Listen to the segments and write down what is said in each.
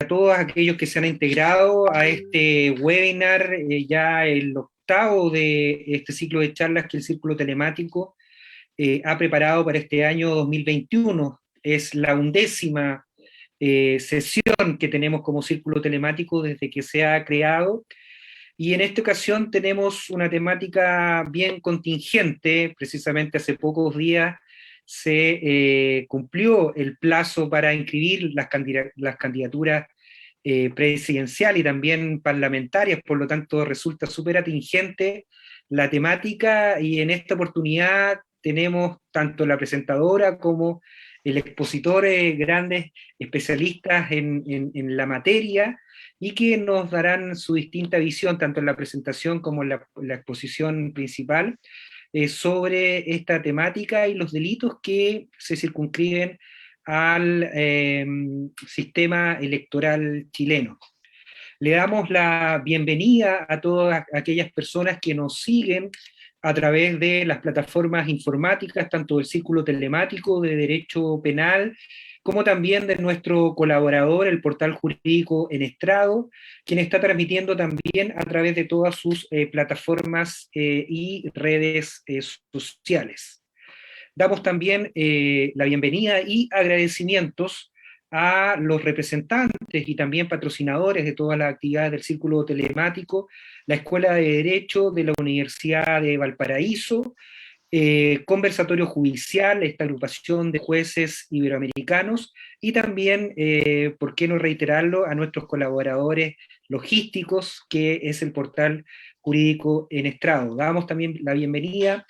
todos aquellos que se han integrado a este webinar, ya el octavo de este ciclo de charlas que el Círculo Telemático ha preparado para este año 2021. Es la 11ª sesión que tenemos como Círculo Telemático desde que se ha creado, y en esta ocasión tenemos una temática bien contingente. Precisamente hace pocos días se cumplió el plazo para inscribir las candidaturas presidencial y también parlamentarias, por lo tanto resulta súper atingente la temática, y en esta oportunidad tenemos tanto la presentadora como el expositor, grandes especialistas en la materia, y que nos darán su distinta visión, tanto en la presentación como en la exposición principal, sobre esta temática y los delitos que se circunscriben al sistema electoral chileno. Le damos la bienvenida a todas aquellas personas que nos siguen a través de las plataformas informáticas, tanto del Círculo Telemático de Derecho Penal, como también de nuestro colaborador, el portal jurídico En Estrado, quien está transmitiendo también a través de todas sus plataformas y redes sociales. Damos también la bienvenida y agradecimientos a los representantes y también patrocinadores de todas las actividades del Círculo Telemático, la Escuela de Derecho de la Universidad de Valparaíso, Conversatorio Judicial, esta agrupación de jueces iberoamericanos, y también, por qué no reiterarlo, a nuestros colaboradores logísticos, que es el portal jurídico En Estrado. Damos también la bienvenida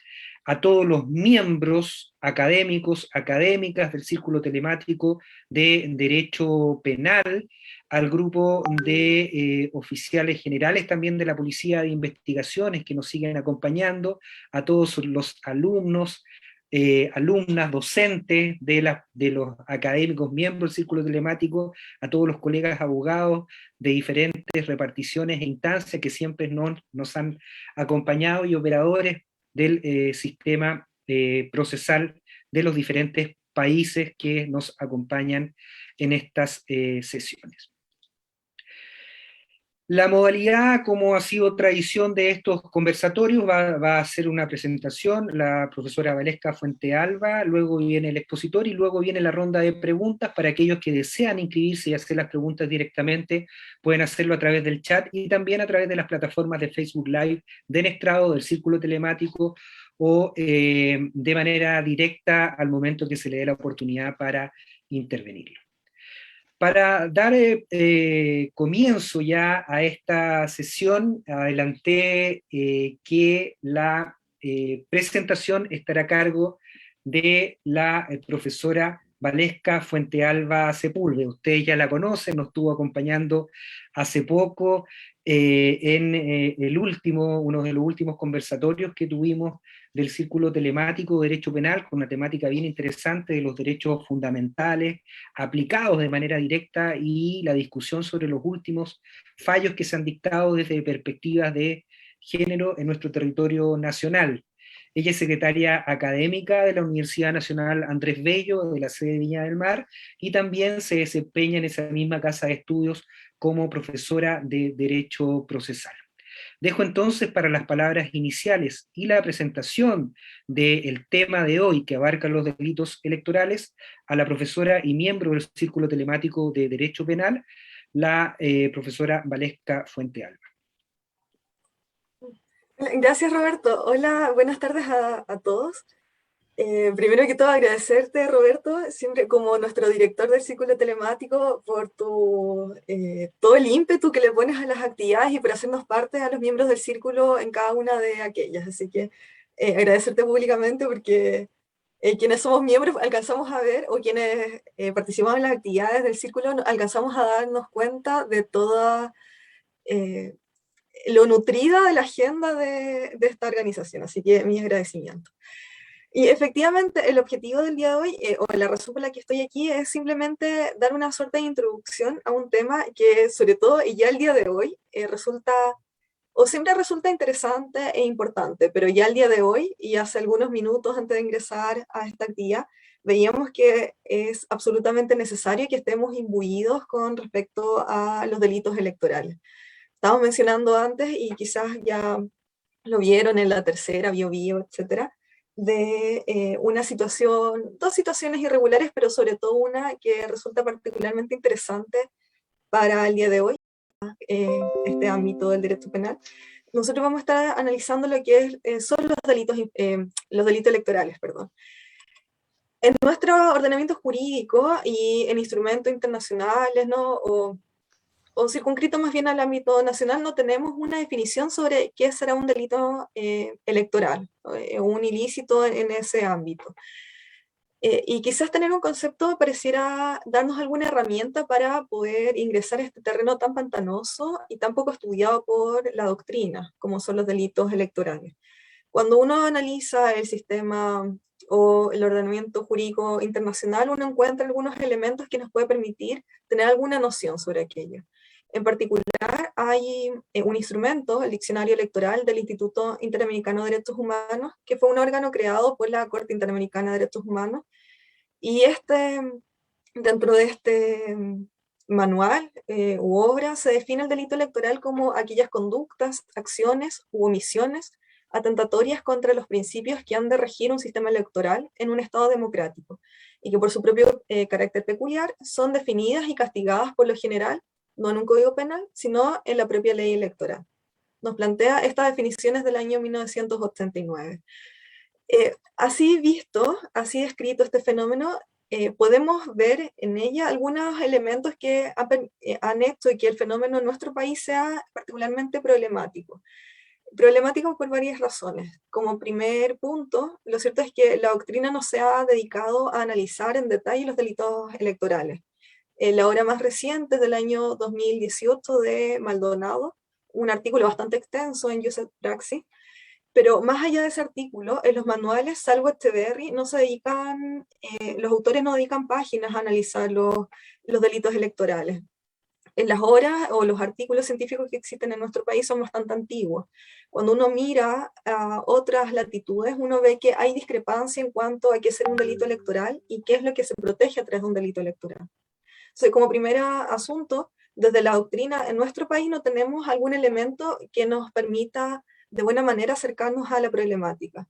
a todos los miembros académicos, académicas del Círculo Telemático de Derecho Penal, al grupo de oficiales generales también de la Policía de Investigaciones que nos siguen acompañando, a todos los alumnos, alumnas, docentes de los académicos miembros del Círculo Telemático, a todos los colegas abogados de diferentes reparticiones e instancias que siempre nos han acompañado, y operadores del sistema procesal de los diferentes países que nos acompañan en estas sesiones. La modalidad, como ha sido tradición de estos conversatorios, va a ser una presentación, la profesora Valesca Fuentealba, luego viene el expositor y luego viene la ronda de preguntas. Para aquellos que desean inscribirse y hacer las preguntas directamente, pueden hacerlo a través del chat y también a través de las plataformas de Facebook Live, de Estrado, del Círculo Telemático, o de manera directa al momento que se le dé la oportunidad para intervenir. Para dar comienzo ya a esta sesión, adelanté que la presentación estará a cargo de la profesora Valesca Fuentealba Sepúlveda. Ustedes ya la conocen, nos estuvo acompañando hace poco en uno de los últimos conversatorios que tuvimos del Círculo Telemático de Derecho Penal, con una temática bien interesante de los derechos fundamentales aplicados de manera directa, y la discusión sobre los últimos fallos que se han dictado desde perspectivas de género en nuestro territorio nacional. Ella es secretaria académica de la Universidad Nacional Andrés Bello, de la sede de Viña del Mar, y también se desempeña en esa misma casa de estudios como profesora de Derecho Procesal. Dejo entonces para las palabras iniciales y la presentación del tema de hoy, que abarca los delitos electorales, a la profesora y miembro del Círculo Telemático de Derecho Penal, la profesora Valesca Fuentealba. Gracias, Roberto. Hola, buenas tardes a todos. Primero que todo, agradecerte, Roberto, siempre como nuestro director del Círculo Telemático, por todo el ímpetu que le pones a las actividades y por hacernos parte a los miembros del Círculo en cada una de aquellas. Así que agradecerte públicamente, porque quienes somos miembros alcanzamos a ver, o quienes participamos en las actividades del Círculo, alcanzamos a darnos cuenta de toda lo nutrida de la agenda de esta organización. Así que mi agradecimiento. Y efectivamente, el objetivo del día de hoy, o la razón por la que estoy aquí, es simplemente dar una suerte de introducción a un tema que, sobre todo, y ya el día de hoy, resulta o siempre resulta interesante e importante, pero ya al día de hoy, y hace algunos minutos antes de ingresar a esta actividad, veíamos que es absolutamente necesario que estemos imbuidos con respecto a los delitos electorales. Estábamos mencionando antes, y quizás ya lo vieron en la tercera, Bio, etcétera, de una situación, dos situaciones irregulares, pero sobre todo una que resulta particularmente interesante para el día de hoy, este ámbito del derecho penal. Nosotros vamos a estar analizando lo que son los delitos electorales, perdón. En nuestro ordenamiento jurídico y en instrumentos internacionales, ¿no? O circunscrito más bien al ámbito nacional, no tenemos una definición sobre qué será un delito electoral, o un ilícito en ese ámbito. Y quizás tener un concepto pareciera darnos alguna herramienta para poder ingresar a este terreno tan pantanoso y tan poco estudiado por la doctrina, como son los delitos electorales. Cuando uno analiza el sistema o el ordenamiento jurídico internacional, uno encuentra algunos elementos que nos puede permitir tener alguna noción sobre aquello. En particular, hay un instrumento, el Diccionario Electoral del Instituto Interamericano de Derechos Humanos, que fue un órgano creado por la Corte Interamericana de Derechos Humanos, y dentro de este manual u obra se define el delito electoral como aquellas conductas, acciones u omisiones atentatorias contra los principios que han de regir un sistema electoral en un Estado democrático, y que por su propio carácter peculiar son definidas y castigadas por lo general, no en un código penal, sino en la propia ley electoral. Nos plantea estas definiciones del año 1989. Así visto, así descrito este fenómeno, podemos ver en ella algunos elementos que han hecho que el fenómeno en nuestro país sea particularmente problemático. Problemático por varias razones. Como primer punto, lo cierto es que la doctrina no se ha dedicado a analizar en detalle los delitos electorales. La obra más reciente es del año 2018 de Maldonado, un artículo bastante extenso en Joseph Praxis, pero más allá de ese artículo, en los manuales, salvo Echeverry, no se dedican, los autores no dedican páginas a analizar los delitos electorales. En las obras o los artículos científicos que existen en nuestro país son bastante antiguos. Cuando uno mira a otras latitudes, uno ve que hay discrepancia en cuanto a qué es un delito electoral y qué es lo que se protege a través de un delito electoral. Entonces, como primer asunto, desde la doctrina, en nuestro país no tenemos algún elemento que nos permita de buena manera acercarnos a la problemática.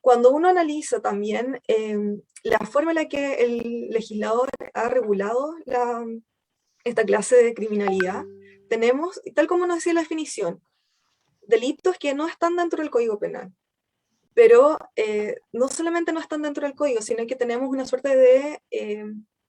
Cuando uno analiza también la forma en la que el legislador ha regulado esta clase de criminalidad, tenemos, tal como nos decía la definición, delitos que no están dentro del Código Penal. Pero no solamente no están dentro del código, sino que tenemos una suerte de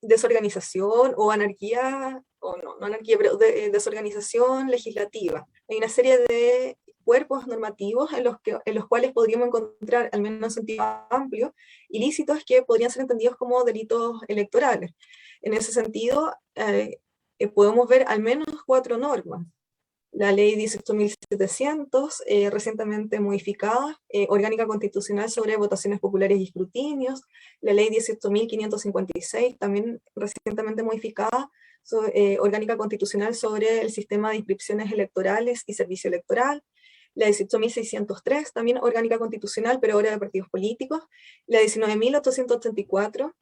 desorganización o anarquía, o no anarquía, pero desorganización legislativa. Hay una serie de cuerpos normativos en los cuales podríamos encontrar, al menos en sentido amplio, ilícitos que podrían ser entendidos como delitos electorales. En ese sentido, podemos ver al menos 4 normas. La ley 18.700, recientemente modificada, orgánica constitucional sobre votaciones populares y escrutinios. La ley 18.556, también recientemente modificada, orgánica constitucional sobre el sistema de inscripciones electorales y servicio electoral. La 18.603, también orgánica constitucional, pero ahora de partidos políticos. La 19.884,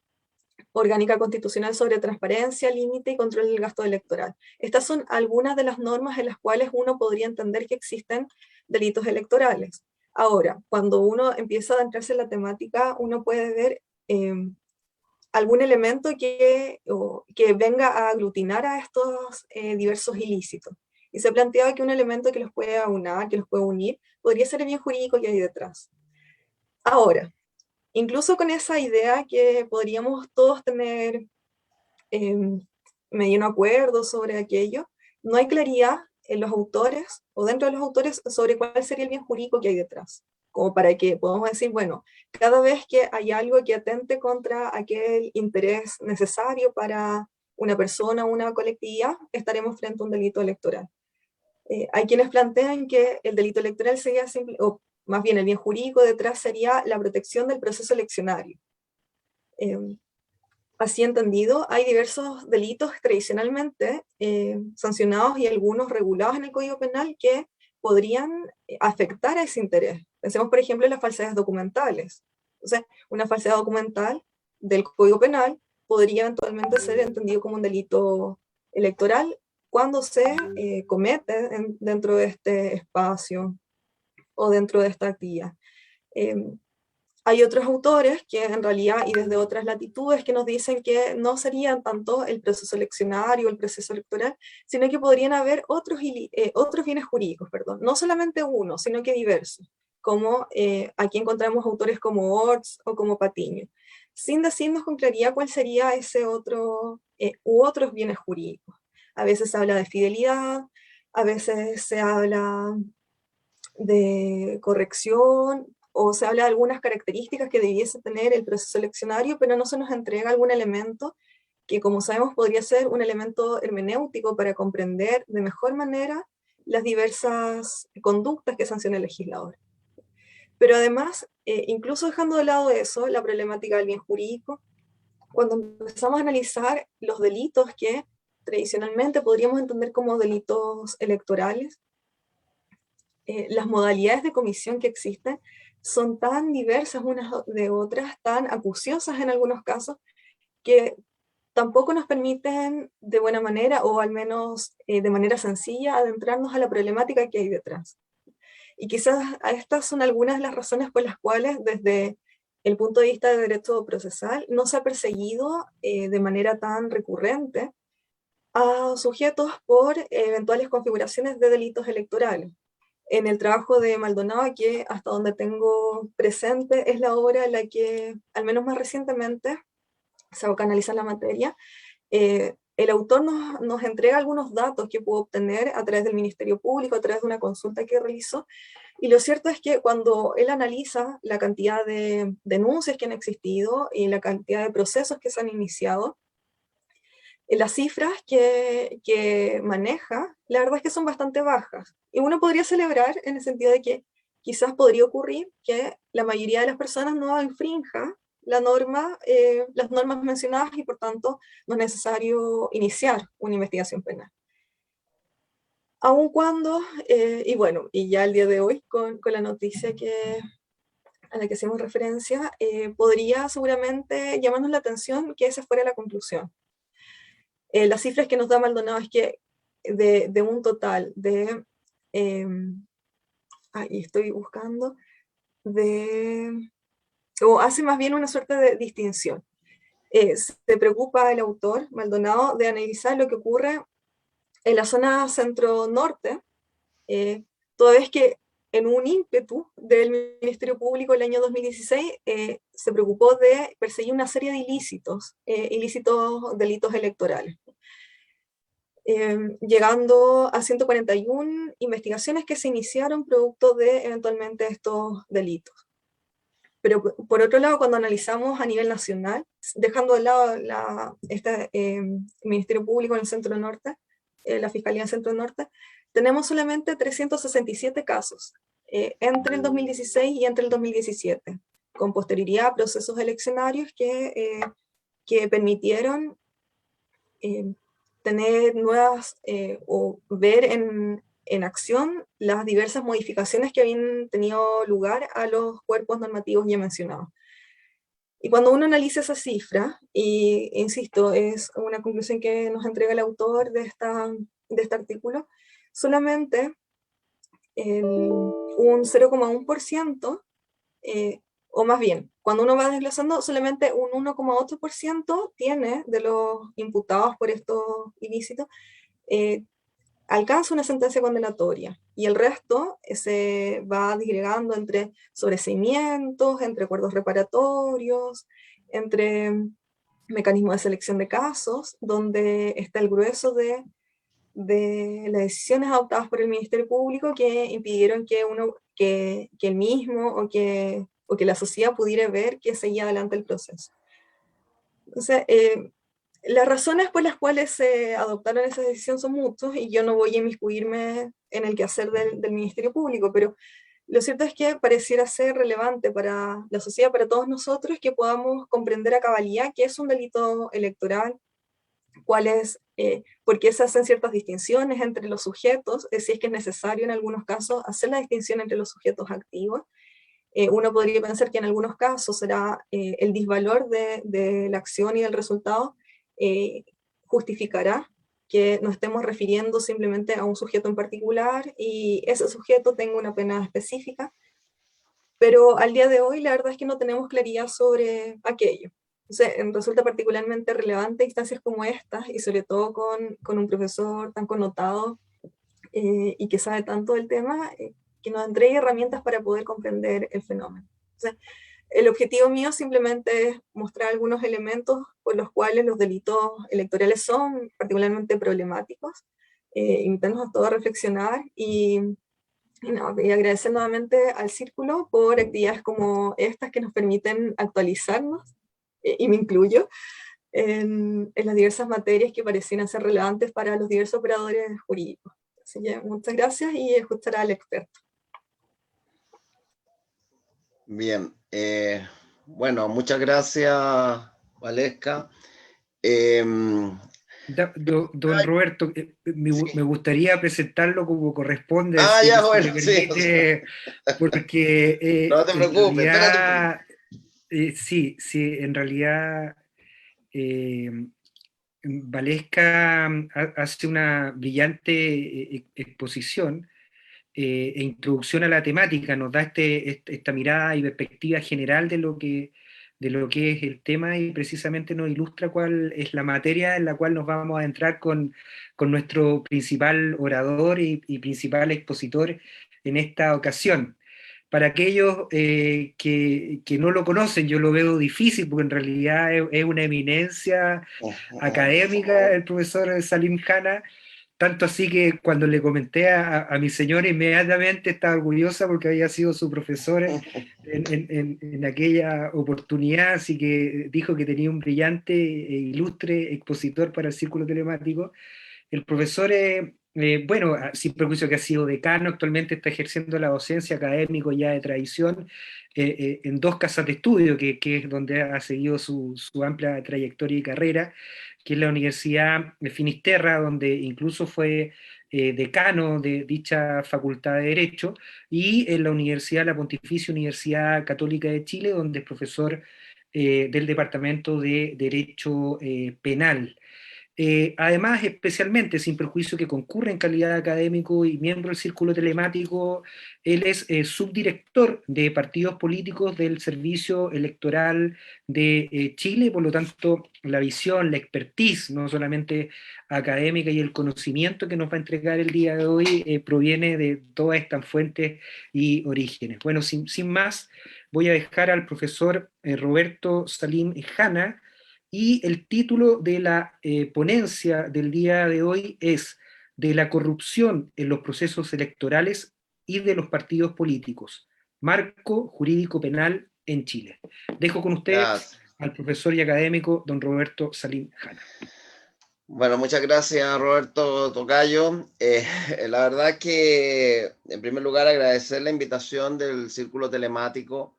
orgánica constitucional sobre transparencia, límite y control del gasto electoral. Estas son algunas de las normas en las cuales uno podría entender que existen delitos electorales. Ahora, cuando uno empieza a adentrarse en la temática, uno puede ver algún elemento que venga a aglutinar a estos diversos ilícitos. Y se planteaba que un elemento que los puede aunar, que los puede unir, podría ser el bien jurídico que hay detrás. Ahora, incluso con esa idea que podríamos todos tener mediano acuerdo sobre aquello, no hay claridad en los autores o dentro de los autores sobre cuál sería el bien jurídico que hay detrás. Como para que podamos decir, bueno, cada vez que hay algo que atente contra aquel interés necesario para una persona o una colectividad, estaremos frente a un delito electoral. Hay quienes plantean que el delito electoral sería simple, o más bien el bien jurídico detrás sería la protección del proceso eleccionario. Así entendido, hay diversos delitos tradicionalmente sancionados y algunos regulados en el Código Penal que podrían afectar a ese interés. Pensemos, por ejemplo, en las falsedades documentales. Entonces, una falsedad documental del Código Penal podría eventualmente ser entendido como un delito electoral cuando se comete dentro de este espacio o dentro de esta actividad. Eh, Hay otros autores que en realidad, y desde otras latitudes, que nos dicen que no serían tanto el proceso eleccionario, el proceso electoral, sino que podrían haber otros bienes jurídicos, perdón, no solamente uno, sino que diversos, como aquí encontramos autores como Orts o como Patiño, sin decirnos con claridad cuál sería ese otro u otros bienes jurídicos. A veces se habla de fidelidad, a veces se habla de corrección, o se habla de algunas características que debiese tener el proceso eleccionario, pero no se nos entrega algún elemento que, como sabemos, podría ser un elemento hermenéutico para comprender de mejor manera las diversas conductas que sanciona el legislador. Pero además, incluso dejando de lado eso, la problemática del bien jurídico, cuando empezamos a analizar los delitos que tradicionalmente podríamos entender como delitos electorales, las modalidades de comisión que existen son tan diversas unas de otras, tan acuciosas en algunos casos, que tampoco nos permiten de buena manera, o al menos de manera sencilla, adentrarnos a la problemática que hay detrás. Y quizás a estas son algunas de las razones por las cuales, desde el punto de vista de derecho procesal, no se ha perseguido de manera tan recurrente a sujetos por eventuales configuraciones de delitos electorales. En el trabajo de Maldonado, que hasta donde tengo presente es la obra en la que, al menos más recientemente, se va a canalizar la materia, el autor nos entrega algunos datos que pudo obtener a través del Ministerio Público, a través de una consulta que realizó, y lo cierto es que cuando él analiza la cantidad de denuncias que han existido y la cantidad de procesos que se han iniciado, las cifras que maneja, la verdad es que son bastante bajas. Y uno podría celebrar en el sentido de que quizás podría ocurrir que la mayoría de las personas no infrinja la norma, las normas mencionadas, y por tanto no es necesario iniciar una investigación penal. Aun cuando, y bueno, y ya el día de hoy con la noticia a la que hacemos referencia, podría seguramente llamarnos la atención que esa fuera la conclusión. Las cifras que nos da Maldonado es que de un total de, ahí estoy buscando, o hace más bien una suerte de distinción. Se preocupa el autor, Maldonado, de analizar lo que ocurre en la zona centro-norte, toda vez que en un ímpetu del Ministerio Público el año 2016 se preocupó de perseguir una serie de ilícitos, delitos electorales. Llegando a 141 investigaciones que se iniciaron producto de eventualmente estos delitos. Pero por otro lado, cuando analizamos a nivel nacional, dejando de lado el Ministerio Público en el Centro Norte, la Fiscalía en el Centro Norte, tenemos solamente 367 casos entre el 2016 y entre el 2017, con posterioridad a procesos eleccionarios que permitieron tener nuevas o ver en acción las diversas modificaciones que habían tenido lugar a los cuerpos normativos ya mencionados. Y cuando uno analiza esa cifra, y insisto, es una conclusión que nos entrega el autor de este artículo, solamente un 0,1%, o más bien, cuando uno va desglosando, solamente un 1,8% tiene de los imputados por estos ilícitos alcanza una sentencia condenatoria, y el resto se va disgregando entre sobreseimientos, entre acuerdos reparatorios, entre mecanismos de selección de casos, donde está el grueso de las decisiones adoptadas por el Ministerio Público que impidieron que el mismo o que la sociedad pudiera ver que seguía adelante el proceso. Entonces, las razones por las cuales se adoptaron esas decisiones son muchas, y yo no voy a inmiscuirme en el quehacer del Ministerio Público, pero lo cierto es que pareciera ser relevante para la sociedad, para todos nosotros, que podamos comprender a cabalidad qué es un delito electoral, por qué se hacen ciertas distinciones entre los sujetos, si es que es necesario en algunos casos hacer la distinción entre los sujetos activos. Uno podría pensar que en algunos casos será el disvalor de la acción y del resultado justificará que nos estemos refiriendo simplemente a un sujeto en particular y ese sujeto tenga una pena específica, pero al día de hoy la verdad es que no tenemos claridad sobre aquello. Entonces, resulta particularmente relevante instancias como estas y sobre todo con un profesor tan connotado y que sabe tanto del tema, que nos entregue herramientas para poder comprender el fenómeno. Entonces, el objetivo mío simplemente es mostrar algunos elementos por los cuales los delitos electorales son particularmente problemáticos, invitarnos a todos a reflexionar y agradecer nuevamente al Círculo por actividades como estas que nos permiten actualizarnos, y me incluyo, en las diversas materias que parecían ser relevantes para los diversos operadores jurídicos. Así que muchas gracias y escuchar al experto. Bien, bueno, muchas gracias, Valesca. Don Roberto, me Sí. gustaría presentarlo como corresponde, Ah, si ya, se bueno, me sí, o sea, permite, porque no te en preocupes, espérate un poquito. realidad, sí, sí, en realidad eh, Valesca hace una brillante exposición e introducción a la temática, nos da esta mirada y perspectiva general de lo que es el tema y precisamente nos ilustra cuál es la materia en la cual nos vamos a entrar con nuestro principal orador y principal expositor en esta ocasión. Para aquellos que no lo conocen, yo lo veo difícil porque en realidad es una eminencia académica el profesor Salim Khanna, tanto así que cuando le comenté a mi señora inmediatamente estaba orgullosa porque había sido su profesor en aquella oportunidad, así que dijo que tenía un brillante e ilustre expositor para el círculo telemático. El profesor, bueno, sin perjuicio que ha sido decano, actualmente está ejerciendo la docencia académico ya de tradición en dos casas de estudio, que es donde ha seguido su amplia trayectoria y carrera, que es la Universidad de Finisterra, donde incluso fue decano de dicha facultad de Derecho, y en la Universidad, la Pontificia Universidad Católica de Chile, donde es profesor del Departamento de Derecho Penal. Además, especialmente, sin perjuicio que concurre en calidad de académico y miembro del círculo telemático, él es subdirector de partidos políticos del Servicio Electoral de Chile, por lo tanto, la visión, la expertise, no solamente académica y el conocimiento que nos va a entregar el día de hoy, proviene de todas estas fuentes y orígenes. Bueno, sin más, voy a dejar al profesor Roberto Salim Khanna, y el título de la ponencia del día de hoy es de la corrupción en los procesos electorales y de los partidos políticos, marco jurídico penal en Chile. Dejo con ustedes Gracias. al profesor y académico don Roberto Salim Khanna. Bueno, muchas gracias, Roberto Tocayo. La verdad es que, en primer lugar, agradecer la invitación del Círculo Telemático.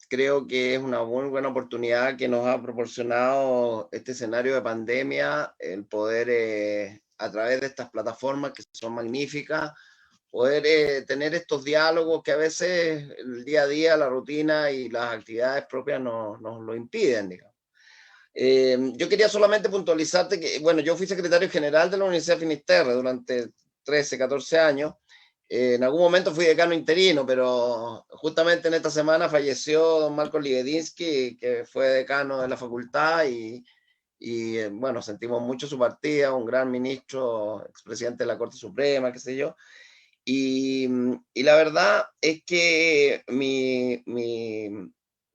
Creo que es una muy buena oportunidad que nos ha proporcionado este escenario de pandemia, el poder, a través de estas plataformas que son magníficas, poder tener estos diálogos que a veces el día a día, la rutina y las actividades propias nos lo impiden, digamos. Yo quería solamente puntualizarte que, bueno, yo fui secretario general de la Universidad de Finisterre durante 13, 14 años. En algún momento fui decano interino, pero justamente en esta semana falleció don Marcos Libedinsky, que fue decano de la facultad y bueno, sentimos mucho su partida, un gran ministro, expresidente de la Corte Suprema, qué sé yo. Y la verdad es que mi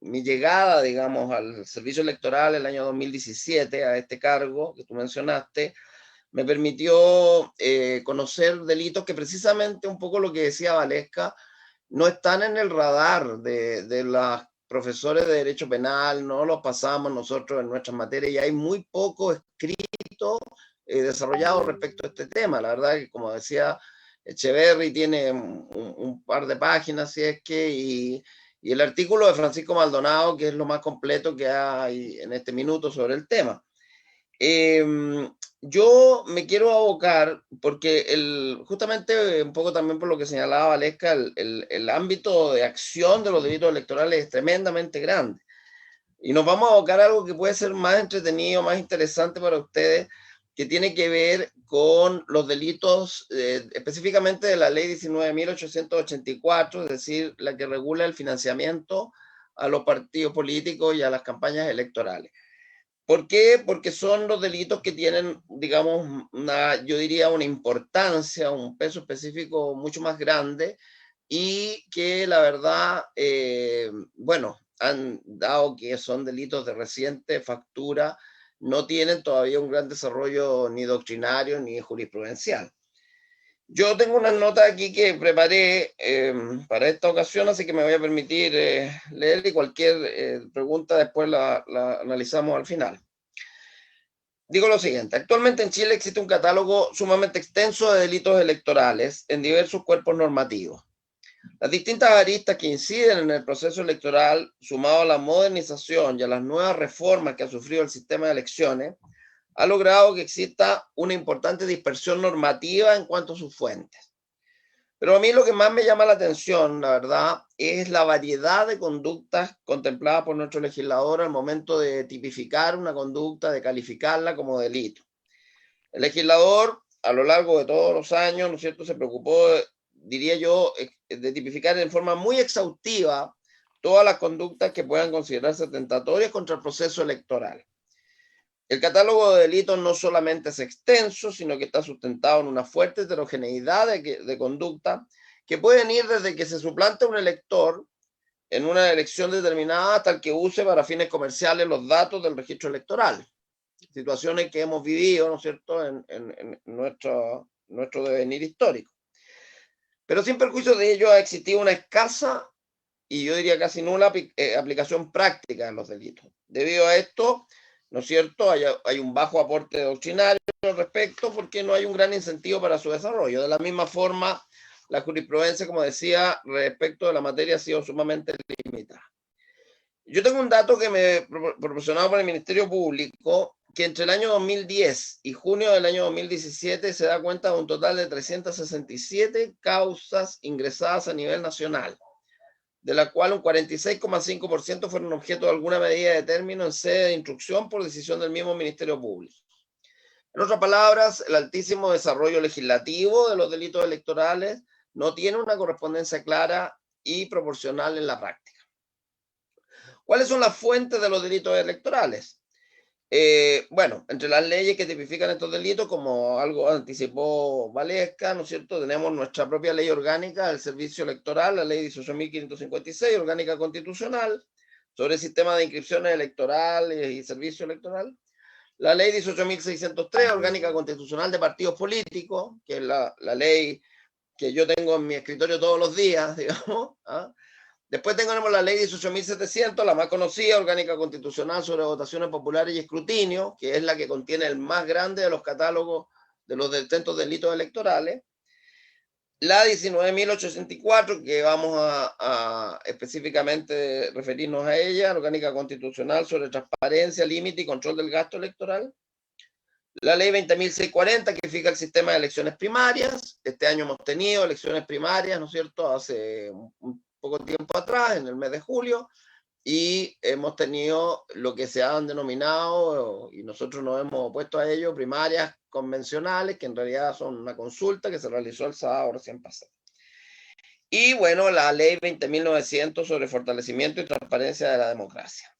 llegada, digamos, al servicio electoral el año 2017, a este cargo que tú mencionaste, me permitió conocer delitos que precisamente un poco lo que decía Valesca, no están en el radar de los profesores de Derecho Penal, no los pasamos nosotros en nuestras materias y hay muy poco escrito desarrollado respecto a este tema. La verdad que, como decía Echeverry, tiene un par de páginas, si es que, y el artículo de Francisco Maldonado, que es lo más completo que hay en este minuto sobre el tema. Yo me quiero abocar, porque justamente un poco también por lo que señalaba Valesca, el ámbito de acción de los delitos electorales es tremendamente grande. Y nos vamos a abocar a algo que puede ser más entretenido, más interesante para ustedes, que tiene que ver con los delitos, específicamente de la ley 19.884, es decir, la que regula el financiamiento a los partidos políticos y a las campañas electorales. ¿Por qué? Porque son los delitos que tienen, digamos, yo diría una importancia, un peso específico mucho más grande y que la verdad, bueno, han dado que son delitos de reciente factura, no tienen todavía un gran desarrollo ni doctrinario ni jurisprudencial. Yo tengo unas notas aquí que preparé para esta ocasión, así que me voy a permitir leer y cualquier pregunta después la analizamos al final. Digo lo siguiente, actualmente en Chile existe un catálogo sumamente extenso de delitos electorales en diversos cuerpos normativos. Las distintas aristas que inciden en el proceso electoral, sumado a la modernización y a las nuevas reformas que ha sufrido el sistema de elecciones, ha logrado que exista una importante dispersión normativa en cuanto a sus fuentes. Pero a mí lo que más me llama la atención, la verdad, es la variedad de conductas contempladas por nuestro legislador al momento de tipificar una conducta, de calificarla como delito. El legislador, a lo largo de todos los años, ¿no es cierto?, se preocupó, diría yo, de tipificar en forma muy exhaustiva todas las conductas que puedan considerarse tentatorias contra el proceso electoral. El catálogo de delitos no solamente es extenso, sino que está sustentado en una fuerte heterogeneidad de conducta que pueden ir desde que se suplante un elector en una elección determinada hasta el que use para fines comerciales los datos del registro electoral. Situaciones que hemos vivido, ¿no es cierto?, en nuestro devenir histórico. Pero sin perjuicio de ello ha existido una escasa y yo diría casi nula aplicación práctica de los delitos. Debido a esto, ¿no es cierto?, hay un bajo aporte doctrinario al respecto porque no hay un gran incentivo para su desarrollo. De la misma forma, la jurisprudencia, como decía, respecto de la materia ha sido sumamente limitada. Yo tengo un dato que me proporcionado por el Ministerio Público, que entre el año 2010 y junio del año 2017 se da cuenta de un total de 367 causas ingresadas a nivel nacional, de la cual un 46,5% fueron objeto de alguna medida de término en sede de instrucción por decisión del mismo Ministerio Público. En otras palabras, el altísimo desarrollo legislativo de los delitos electorales no tiene una correspondencia clara y proporcional en la práctica. ¿Cuáles son las fuentes de los delitos electorales? Bueno, entre las leyes que tipifican estos delitos, como algo anticipó Valesca, ¿no es cierto?, tenemos nuestra propia ley orgánica del servicio electoral, la ley 18.556, orgánica constitucional, sobre el sistema de inscripciones electorales y servicio electoral. La ley 18.603, orgánica constitucional de partidos políticos, que es la ley que yo tengo en mi escritorio todos los días, digamos, ¿ah? Después tenemos la ley 18.700, la más conocida, orgánica constitucional sobre votaciones populares y escrutinio, que es la que contiene el más grande de los catálogos de los distintos delitos electorales. La 19.864, que vamos a específicamente referirnos a ella, orgánica constitucional sobre transparencia, límite y control del gasto electoral. La ley 20.640, que fija el sistema de elecciones primarias. Este año hemos tenido elecciones primarias, ¿no es cierto?, hace un poco tiempo atrás, en el mes de julio, y hemos tenido lo que se han denominado, y nosotros nos hemos opuesto a ello, primarias convencionales, que en realidad son una consulta que se realizó el sábado recién pasado. Y bueno, la ley 20.900 sobre fortalecimiento y transparencia de la democracia.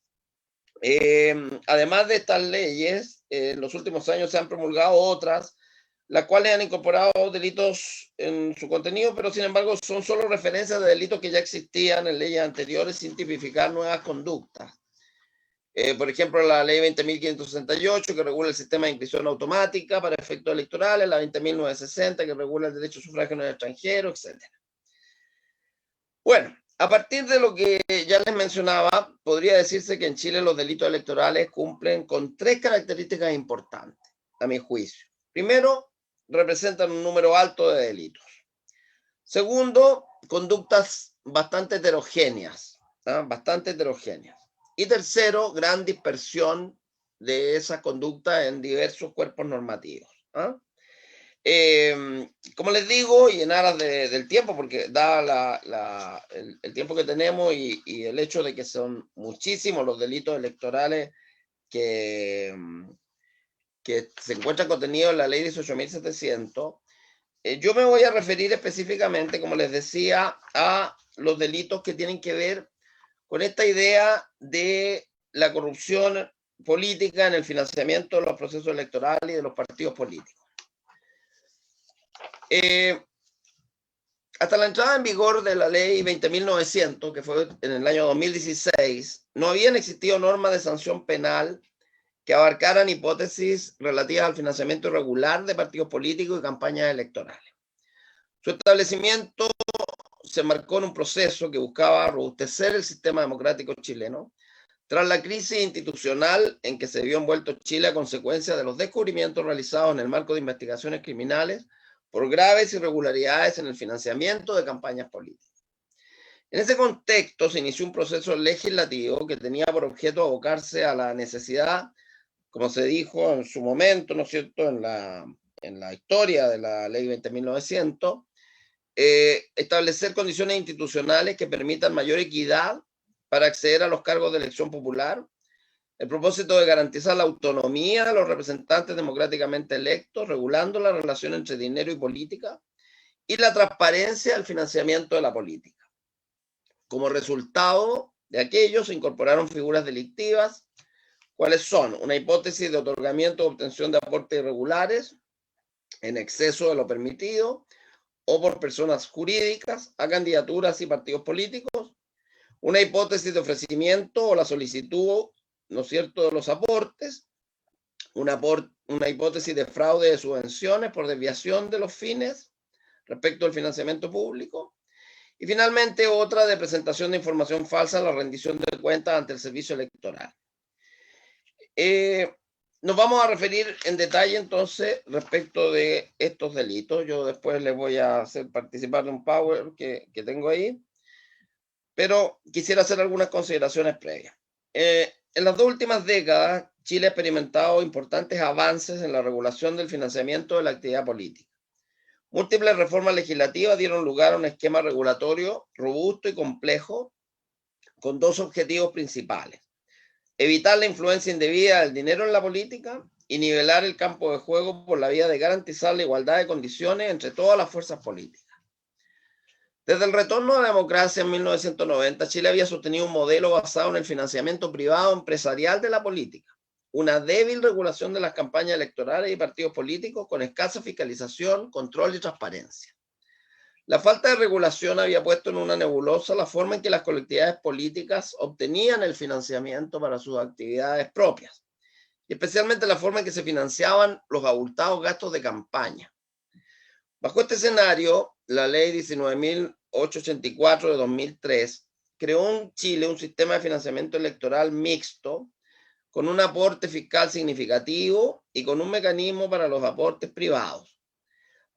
Además de estas leyes, en los últimos años se han promulgado otras, las cuales han incorporado delitos en su contenido, pero sin embargo son solo referencias de delitos que ya existían en leyes anteriores sin tipificar nuevas conductas. Por ejemplo, la ley 20.568, que regula el sistema de inscripción automática para efectos electorales, la 20.960, que regula el derecho a sufragio en el extranjero, etc. Bueno, a partir de lo que ya les mencionaba, podría decirse que en Chile los delitos electorales cumplen con tres características importantes, a mi juicio. Primero, representan un número alto de delitos. Segundo, conductas bastante heterogéneas, ¿no? Bastante heterogéneas. Y tercero, gran dispersión de esas conductas en diversos cuerpos normativos. ¿Ah? Como les digo, y en aras del tiempo, porque da el tiempo que tenemos y el hecho de que son muchísimos los delitos electorales que se encuentran contenidos en la ley 18.700, yo me voy a referir específicamente, como les decía, a los delitos que tienen que ver con esta idea de la corrupción política en el financiamiento de los procesos electorales y de los partidos políticos. Hasta la entrada en vigor de la ley 20.900, que fue en el año 2016, no habían existido normas de sanción penal que abarcaran hipótesis relativas al financiamiento irregular de partidos políticos y campañas electorales. Su establecimiento se marcó en un proceso que buscaba robustecer el sistema democrático chileno tras la crisis institucional en que se vio envuelto Chile a consecuencia de los descubrimientos realizados en el marco de investigaciones criminales por graves irregularidades en el financiamiento de campañas políticas. En ese contexto se inició un proceso legislativo que tenía por objeto abocarse a la necesidad, como se dijo en su momento, ¿no es cierto?, en la historia de la ley 20.900, establecer condiciones institucionales que permitan mayor equidad para acceder a los cargos de elección popular, el propósito de garantizar la autonomía de los representantes democráticamente electos, regulando la relación entre dinero y política, y la transparencia del financiamiento de la política. Como resultado de aquello se incorporaron figuras delictivas, ¿cuáles son? Una hipótesis de otorgamiento o obtención de aportes irregulares en exceso de lo permitido o por personas jurídicas a candidaturas y partidos políticos, una hipótesis de ofrecimiento o la solicitud, ¿no es cierto?, de los aportes, una hipótesis de fraude de subvenciones por desviación de los fines respecto al financiamiento público, y finalmente otra de presentación de información falsa en la rendición de cuentas ante el servicio electoral. Nos vamos a referir en detalle entonces respecto de estos delitos. Yo después les voy a hacer participar de un power que tengo ahí, pero quisiera hacer algunas consideraciones previas. En las 2 últimas décadas, Chile ha experimentado importantes avances en la regulación del financiamiento de la actividad política. Múltiples reformas legislativas dieron lugar a un esquema regulatorio robusto y complejo con 2 objetivos principales: evitar la influencia indebida del dinero en la política y nivelar el campo de juego por la vía de garantizar la igualdad de condiciones entre todas las fuerzas políticas. Desde el retorno a la democracia en 1990, Chile había sostenido un modelo basado en el financiamiento privado empresarial de la política, una débil regulación de las campañas electorales y partidos políticos con escasa fiscalización, control y transparencia. La falta de regulación había puesto en una nebulosa la forma en que las colectividades políticas obtenían el financiamiento para sus actividades propias, y especialmente la forma en que se financiaban los abultados gastos de campaña. Bajo este escenario, la ley 19.884 de 2003 creó en Chile un sistema de financiamiento electoral mixto con un aporte fiscal significativo y con un mecanismo para los aportes privados.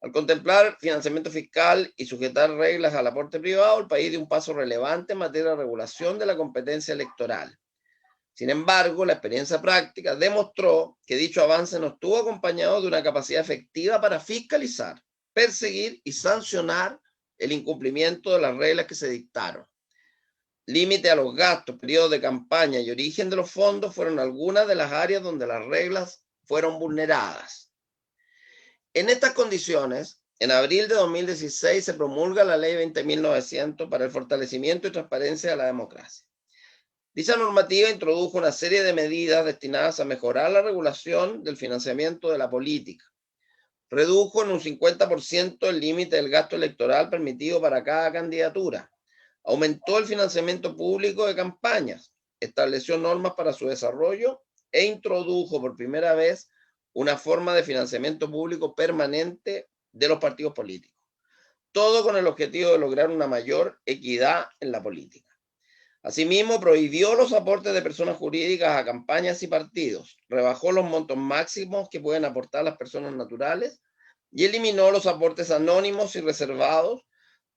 Al contemplar financiamiento fiscal y sujetar reglas al aporte privado, el país dio un paso relevante en materia de regulación de la competencia electoral. Sin embargo, la experiencia práctica demostró que dicho avance no estuvo acompañado de una capacidad efectiva para fiscalizar, perseguir y sancionar el incumplimiento de las reglas que se dictaron. Límite a los gastos, periodos de campaña y origen de los fondos fueron algunas de las áreas donde las reglas fueron vulneradas. En estas condiciones, en abril de 2016 se promulga la ley 20.900 para el fortalecimiento y transparencia de la democracia. Dicha normativa introdujo una serie de medidas destinadas a mejorar la regulación del financiamiento de la política. Redujo en un 50% el límite del gasto electoral permitido para cada candidatura. Aumentó el financiamiento público de campañas, estableció normas para su desarrollo e introdujo por primera vez una forma de financiamiento público permanente de los partidos políticos. Todo con el objetivo de lograr una mayor equidad en la política. Asimismo, prohibió los aportes de personas jurídicas a campañas y partidos, rebajó los montos máximos que pueden aportar las personas naturales y eliminó los aportes anónimos y reservados,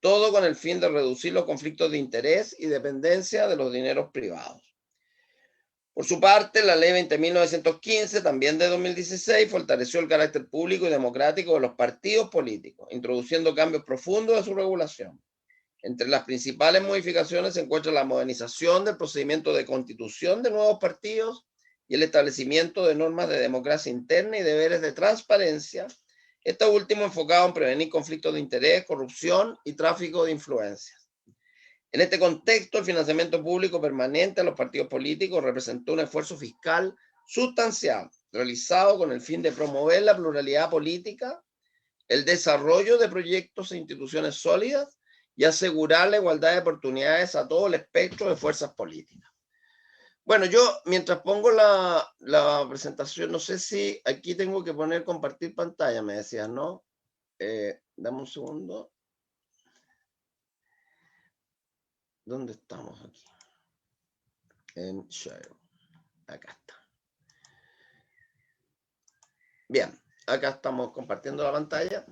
todo con el fin de reducir los conflictos de interés y dependencia de los dineros privados. Por su parte, la ley 20.915, también de 2016, fortaleció el carácter público y democrático de los partidos políticos, introduciendo cambios profundos a su regulación. Entre las principales modificaciones se encuentra la modernización del procedimiento de constitución de nuevos partidos y el establecimiento de normas de democracia interna y deberes de transparencia, esto último enfocado en prevenir conflictos de interés, corrupción y tráfico de influencias. En este contexto, el financiamiento público permanente a los partidos políticos representó un esfuerzo fiscal sustancial, realizado con el fin de promover la pluralidad política, el desarrollo de proyectos e instituciones sólidas y asegurar la igualdad de oportunidades a todo el espectro de fuerzas políticas. Bueno, yo mientras pongo la presentación, no sé si aquí tengo que poner compartir pantalla, me decías, ¿no? Dame un segundo. ¿Dónde estamos aquí? En Share. Acá está. Bien, acá estamos compartiendo la pantalla.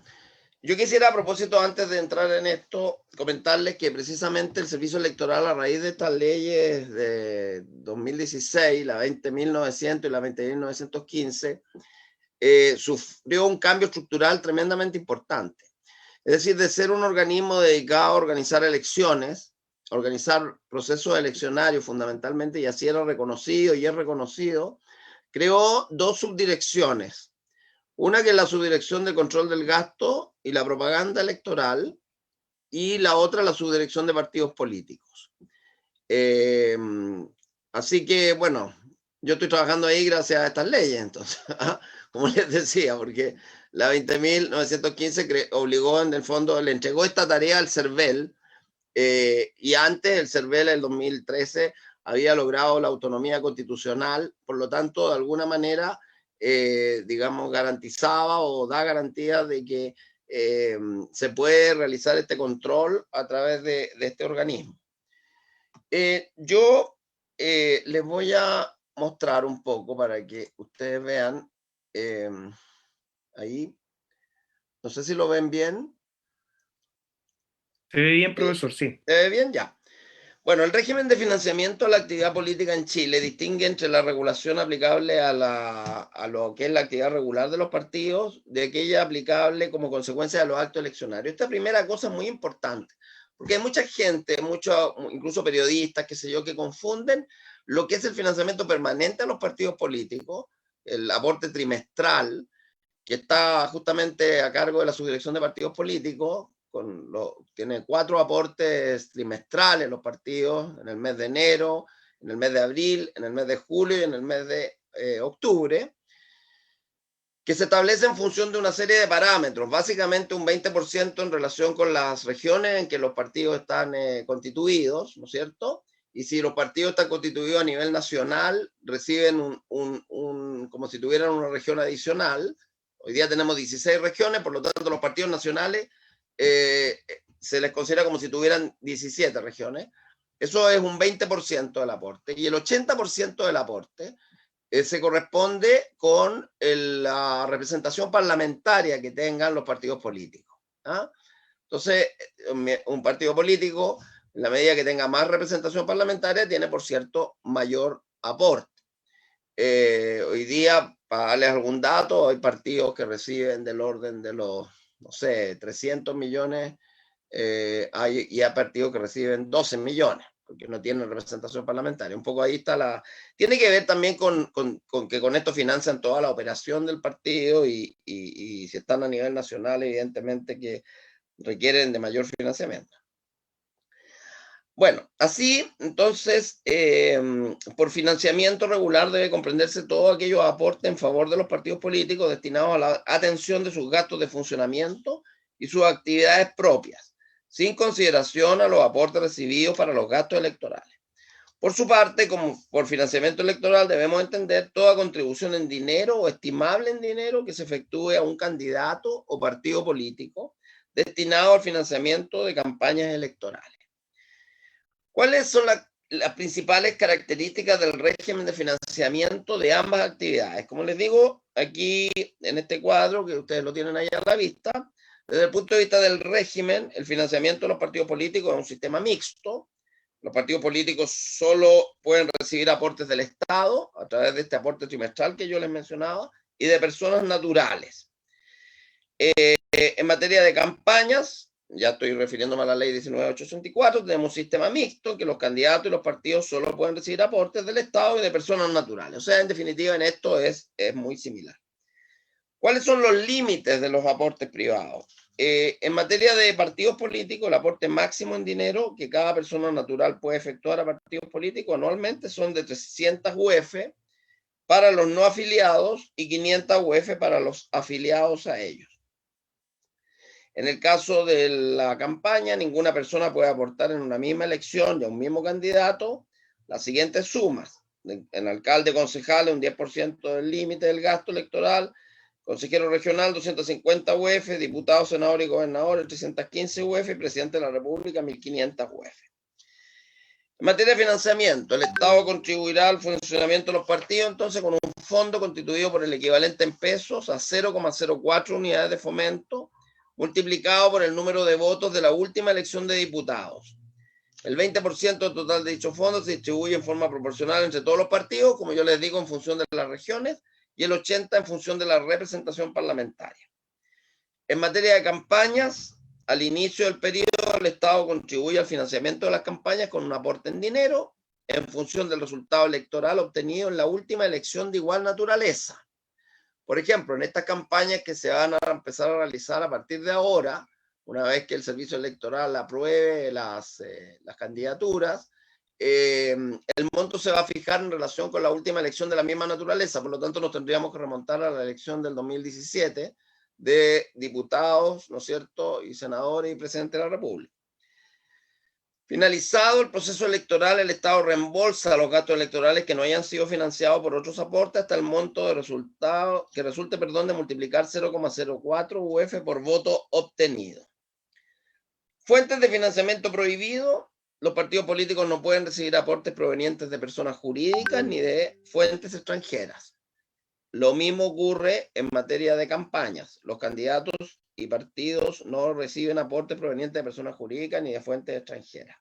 Yo quisiera, a propósito, antes de entrar en esto, comentarles que precisamente el Servicio Electoral, a raíz de estas leyes de 2016, la 20.900 y la 20.915, sufrió un cambio estructural tremendamente importante. Es decir, de ser un organismo dedicado a organizar elecciones, organizar procesos eleccionarios fundamentalmente, y así era reconocido y es reconocido, creó dos subdirecciones. Una que es la subdirección de control del gasto y la propaganda electoral, y la otra la subdirección de partidos políticos. Así que, bueno, yo estoy trabajando ahí gracias a estas leyes, entonces, como les decía, porque la 20.915 obligó, en el fondo, le entregó esta tarea al CERVEL, y antes el CERVEL, en el 2013, había logrado la autonomía constitucional, por lo tanto, de alguna manera, digamos, garantizaba o da garantía de que se puede realizar este control a través de este organismo. Yo les voy a mostrar un poco para que ustedes vean ahí. No sé si lo ven bien. ¿Se ve bien, profesor? Sí. ¿Se ve bien? Ya. Bueno, el régimen de financiamiento a la actividad política en Chile distingue entre la regulación aplicable a lo que es la actividad regular de los partidos de aquella aplicable como consecuencia de los actos eleccionarios. Esta primera cosa es muy importante, porque hay mucha gente, incluso periodistas, qué sé yo, que confunden lo que es el financiamiento permanente a los partidos políticos, el aporte trimestral, que está justamente a cargo de la subdirección de partidos políticos, tiene 4 aportes trimestrales los partidos, en el mes de enero, en el mes de abril, en el mes de julio y en el mes de octubre, que se establece en función de una serie de parámetros, básicamente un 20% en relación con las regiones en que los partidos están constituidos, ¿no es cierto? Y si los partidos están constituidos a nivel nacional, reciben como si tuvieran una región adicional. Hoy día tenemos 16 regiones, por lo tanto los partidos nacionales se les considera como si tuvieran 17 regiones. Eso es un 20% del aporte. Y el 80% del aporte se corresponde con la representación parlamentaria que tengan los partidos políticos. ¿Ah? Entonces, un partido político, en la medida que tenga más representación parlamentaria, tiene, por cierto, mayor aporte. Hoy día, para darles algún dato, hay partidos que reciben del orden de los, no sé, 300 millones, y hay partidos que reciben 12 millones, porque no tienen representación parlamentaria. Un poco ahí está Tiene que ver también con que con esto financian toda la operación del partido y si están a nivel nacional, evidentemente que requieren de mayor financiamiento. Bueno, así, entonces, por financiamiento regular debe comprenderse todo aquello aporte en favor de los partidos políticos destinados a la atención de sus gastos de funcionamiento y sus actividades propias, sin consideración a los aportes recibidos para los gastos electorales. Por su parte, como por financiamiento electoral, debemos entender toda contribución en dinero o estimable en dinero que se efectúe a un candidato o partido político destinado al financiamiento de campañas electorales. ¿Cuáles son las principales características del régimen de financiamiento de ambas actividades? Como les digo, aquí en este cuadro, que ustedes lo tienen ahí a la vista, desde el punto de vista del régimen, el financiamiento de los partidos políticos es un sistema mixto, Los partidos políticos solo pueden recibir aportes del Estado a través de este aporte trimestral que yo les mencionaba y de personas naturales. En materia de campañas, ya estoy refiriéndome a la ley 19.864, tenemos un sistema mixto que los candidatos y los partidos solo pueden recibir aportes del Estado y de personas naturales. O sea, en definitiva, en esto es muy similar. ¿Cuáles son los límites de los aportes privados? En materia de partidos políticos, el aporte máximo en dinero que cada persona natural puede efectuar a partidos políticos anualmente son de 300 UF para los no afiliados y 500 UF para los afiliados a ellos. En el caso de la campaña, ninguna persona puede aportar en una misma elección de un mismo candidato las siguientes sumas. En alcalde, concejales, un 10% del límite del gasto electoral, consejero regional, 250 UF, diputado, senador y gobernador, 315 UF, y presidente de la República, 1.500 UF. En materia de financiamiento, el Estado contribuirá al funcionamiento de los partidos, entonces, con un fondo constituido por el equivalente en pesos a 0,04 unidades de fomento, multiplicado por el número de votos de la última elección de diputados. El 20% del total de dicho fondo se distribuye en forma proporcional entre todos los partidos, como yo les digo, en función de las regiones, y el 80% en función de la representación parlamentaria. En materia de campañas, al inicio del periodo, el Estado contribuye al financiamiento de las campañas con un aporte en dinero en función del resultado electoral obtenido en la última elección de igual naturaleza. Por ejemplo, en estas campañas que se van a empezar a realizar a partir de ahora, una vez que el servicio electoral apruebe las candidaturas, el monto se va a fijar en relación con la última elección de la misma naturaleza, por lo tanto nos tendríamos que remontar a la elección del 2017 de diputados, ¿no es cierto?, y senadores y presidente de la República. Finalizado el proceso electoral, el Estado reembolsa los gastos electorales que no hayan sido financiados por otros aportes hasta el monto de resultado que resulte, de multiplicar 0,04 UF por voto obtenido. Fuentes de financiamiento prohibido. Los partidos políticos no pueden recibir aportes provenientes de personas jurídicas ni de fuentes extranjeras. Lo mismo ocurre en materia de campañas. Los candidatos y partidos no reciben aportes provenientes de personas jurídicas ni de fuentes extranjeras.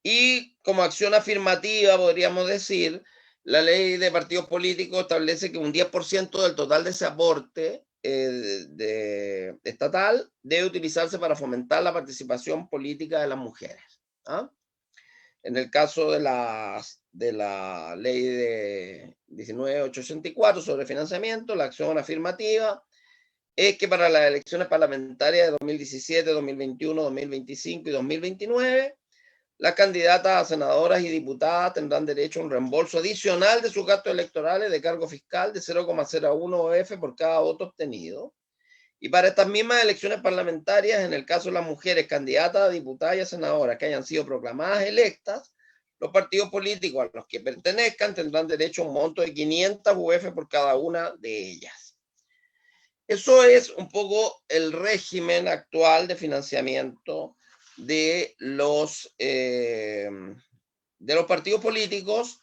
Y como acción afirmativa, podríamos decir, la ley de partidos políticos establece que un 10% del total de ese aporte estatal debe utilizarse para fomentar la participación política de las mujeres. ¿Ah? En el caso de la ley de 19.864 sobre financiamiento, la acción afirmativa es que para las elecciones parlamentarias de 2017, 2021, 2025 y 2029, las candidatas a senadoras y diputadas tendrán derecho a un reembolso adicional de sus gastos electorales de cargo fiscal de 0,01 OF por cada voto obtenido. Y para estas mismas elecciones parlamentarias, en el caso de las mujeres candidatas a diputadas y a senadoras que hayan sido proclamadas electas, los partidos políticos a los que pertenezcan tendrán derecho a un monto de 500 UF por cada una de ellas. Eso es un poco el régimen actual de financiamiento de los partidos políticos,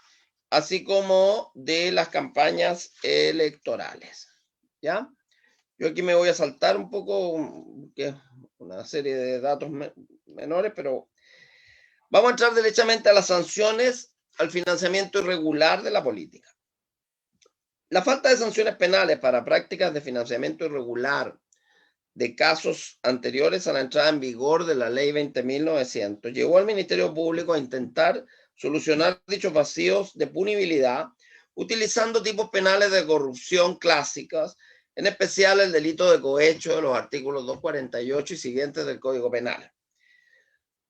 así como de las campañas electorales. ¿Ya? Yo aquí me voy a saltar un poco, que una serie de datos menores, pero vamos a entrar derechamente a las sanciones al financiamiento irregular de la política. La falta de sanciones penales para prácticas de financiamiento irregular de casos anteriores a la entrada en vigor de la ley 20.900 llevó al Ministerio Público a intentar solucionar dichos vacíos de punibilidad utilizando tipos penales de corrupción clásicas, en especial el delito de cohecho de los artículos 248 y siguientes del Código Penal.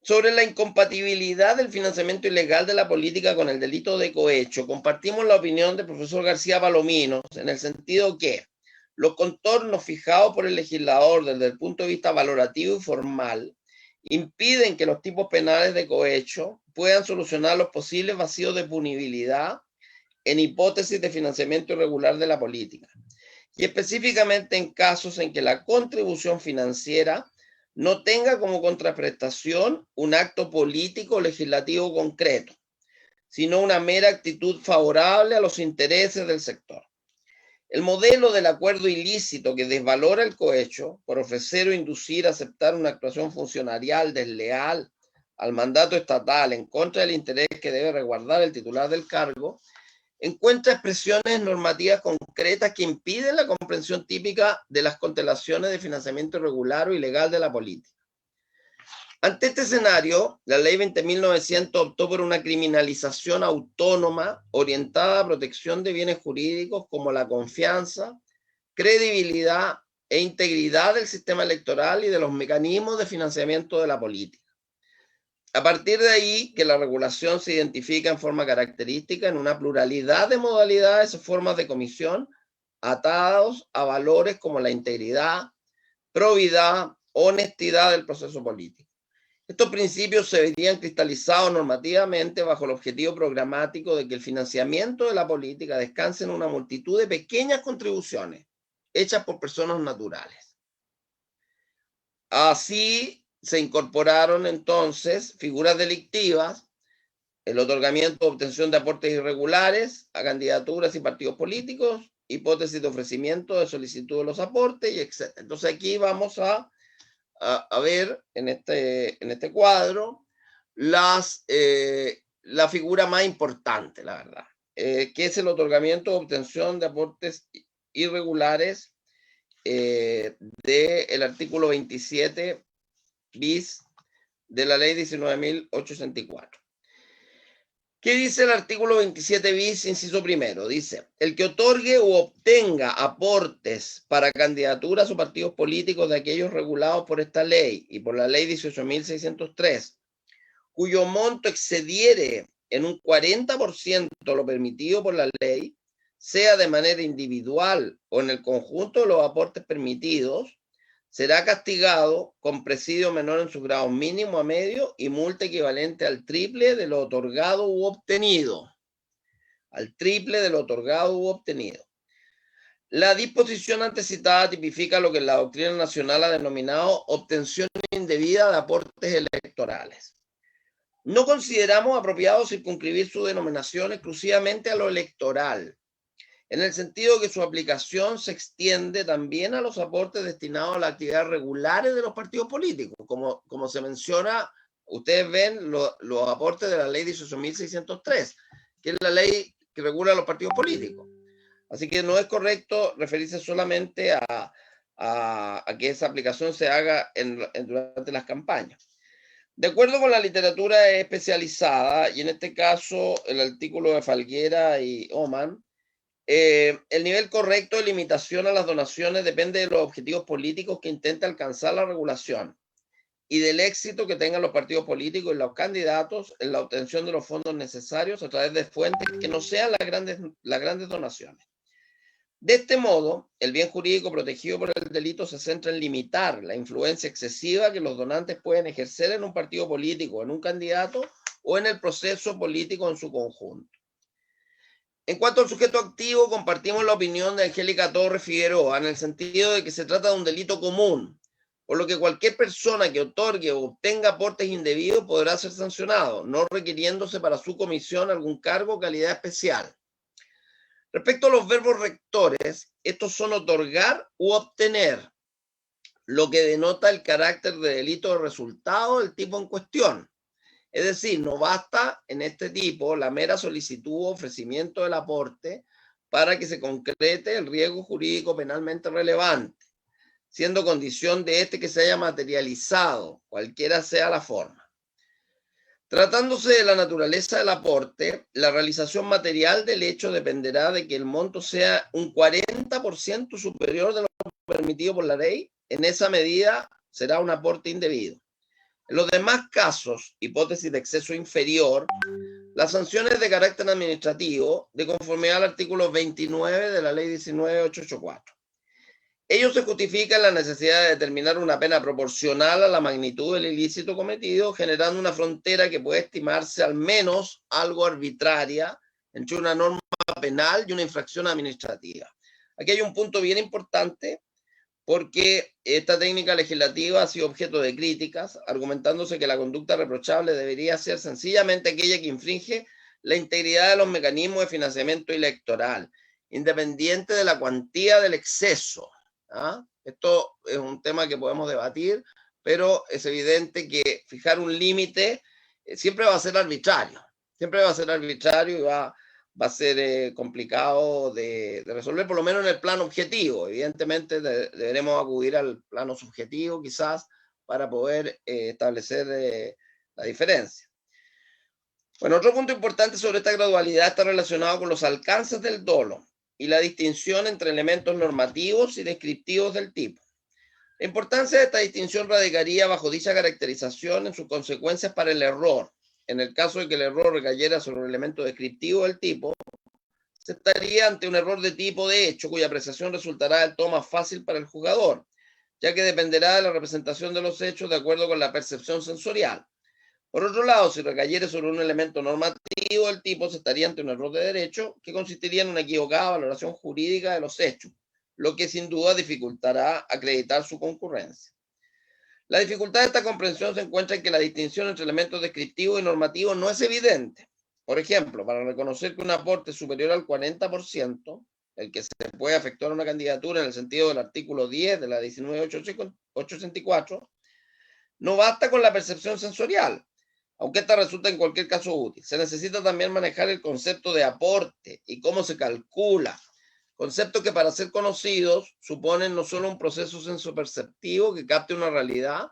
Sobre la incompatibilidad del financiamiento ilegal de la política con el delito de cohecho, compartimos la opinión del profesor García Palomino, en el sentido que los contornos fijados por el legislador desde el punto de vista valorativo y formal impiden que los tipos penales de cohecho puedan solucionar los posibles vacíos de punibilidad en hipótesis de financiamiento irregular de la política, y específicamente en casos en que la contribución financiera no tenga como contraprestación un acto político o legislativo concreto, sino una mera actitud favorable a los intereses del sector. El modelo del acuerdo ilícito que desvalora el cohecho por ofrecer o inducir a aceptar una actuación funcionarial desleal al mandato estatal en contra del interés que debe resguardar el titular del cargo, encuentra expresiones normativas concretas que impiden la comprensión típica de las constelaciones de financiamiento irregular o ilegal de la política. Ante este escenario, la ley 20.900 optó por una criminalización autónoma orientada a protección de bienes jurídicos como la confianza, credibilidad e integridad del sistema electoral y de los mecanismos de financiamiento de la política. A partir de ahí, que la regulación se identifica en forma característica en una pluralidad de modalidades o formas de comisión atados a valores como la integridad, probidad, honestidad del proceso político. Estos principios se verían cristalizados normativamente bajo el objetivo programático de que el financiamiento de la política descanse en una multitud de pequeñas contribuciones hechas por personas naturales. Así se incorporaron entonces figuras delictivas, el otorgamiento o obtención de aportes irregulares a candidaturas y partidos políticos, hipótesis de ofrecimiento de solicitud de los aportes, y etc. Entonces aquí vamos a ver en este cuadro la figura más importante, la verdad, que es el otorgamiento o obtención de aportes irregulares del artículo 27 bis de la ley 19.864. ¿Qué dice el artículo 27 bis, inciso primero? Dice, el que otorgue u obtenga aportes para candidaturas o partidos políticos de aquellos regulados por esta ley y por la ley 18.603, cuyo monto excediere en un 40% lo permitido por la ley, sea de manera individual o en el conjunto de los aportes permitidos, será castigado con presidio menor en sus grados mínimo a medio y multa equivalente al triple de lo otorgado u obtenido. Al triple de lo otorgado u obtenido. La disposición antecitada tipifica lo que la doctrina nacional ha denominado obtención indebida de aportes electorales. No consideramos apropiado circunscribir su denominación exclusivamente a lo electoral, en el sentido que su aplicación se extiende también a los aportes destinados a las actividades regulares de los partidos políticos. Como se menciona, ustedes ven los aportes de la ley 18.603, que es la ley que regula los partidos políticos. Así que no es correcto referirse solamente a que esa aplicación se haga durante las campañas. De acuerdo con la literatura especializada, y en este caso el artículo de Falguera y Oman, el nivel correcto de limitación a las donaciones depende de los objetivos políticos que intenta alcanzar la regulación y del éxito que tengan los partidos políticos y los candidatos en la obtención de los fondos necesarios a través de fuentes que no sean las grandes donaciones. De este modo, el bien jurídico protegido por el delito se centra en limitar la influencia excesiva que los donantes pueden ejercer en un partido político, en un candidato o en el proceso político en su conjunto. En cuanto al sujeto activo, compartimos la opinión de Angélica Torres Figueroa en el sentido de que se trata de un delito común, por lo que cualquier persona que otorgue o obtenga aportes indebidos podrá ser sancionado, no requiriéndose para su comisión algún cargo o calidad especial. Respecto a los verbos rectores, estos son otorgar u obtener, lo que denota el carácter de delito de resultado del tipo en cuestión. Es decir, no basta en este tipo la mera solicitud o ofrecimiento del aporte para que se concrete el riesgo jurídico penalmente relevante, siendo condición de este que se haya materializado, cualquiera sea la forma. Tratándose de la naturaleza del aporte, la realización material del hecho dependerá de que el monto sea un 40% superior de lo permitido por la ley. En esa medida será un aporte indebido. En los demás casos, hipótesis de exceso inferior, las sanciones de carácter administrativo, de conformidad al artículo 29 de la ley 19.884. Ello se justifica en la necesidad de determinar una pena proporcional a la magnitud del ilícito cometido, generando una frontera que puede estimarse al menos algo arbitraria entre una norma penal y una infracción administrativa. Aquí hay un punto bien importante, porque esta técnica legislativa ha sido objeto de críticas, argumentándose que la conducta reprochable debería ser sencillamente aquella que infringe la integridad de los mecanismos de financiamiento electoral, independiente de la cuantía del exceso. ¿Ah? Esto es un tema que podemos debatir, pero es evidente que fijar un límite siempre va a ser arbitrario, y va a ser complicado de resolver, por lo menos en el plano objetivo. Evidentemente deberemos acudir al plano subjetivo quizás para poder establecer la diferencia. Bueno, otro punto importante sobre esta gradualidad está relacionado con los alcances del dolo y la distinción entre elementos normativos y descriptivos del tipo. La importancia de esta distinción radicaría bajo dicha caracterización en sus consecuencias para el error. En el caso de que el error recayera sobre un elemento descriptivo del tipo, se estaría ante un error de tipo de hecho, cuya apreciación resultará del todo más fácil para el jugador, ya que dependerá de la representación de los hechos de acuerdo con la percepción sensorial. Por otro lado, si recayere sobre un elemento normativo del tipo, se estaría ante un error de derecho que consistiría en una equivocada valoración jurídica de los hechos, lo que sin duda dificultará acreditar su concurrencia. La dificultad de esta comprensión se encuentra en que la distinción entre elementos descriptivos y normativos no es evidente. Por ejemplo, para reconocer que un aporte es superior al 40%, el que se puede efectuar una candidatura en el sentido del artículo 10 de la 19.884, no basta con la percepción sensorial, aunque esta resulta en cualquier caso útil. Se necesita también manejar el concepto de aporte y cómo se calcula, conceptos que para ser conocidos suponen no solo un proceso sensoperceptivo que capte una realidad,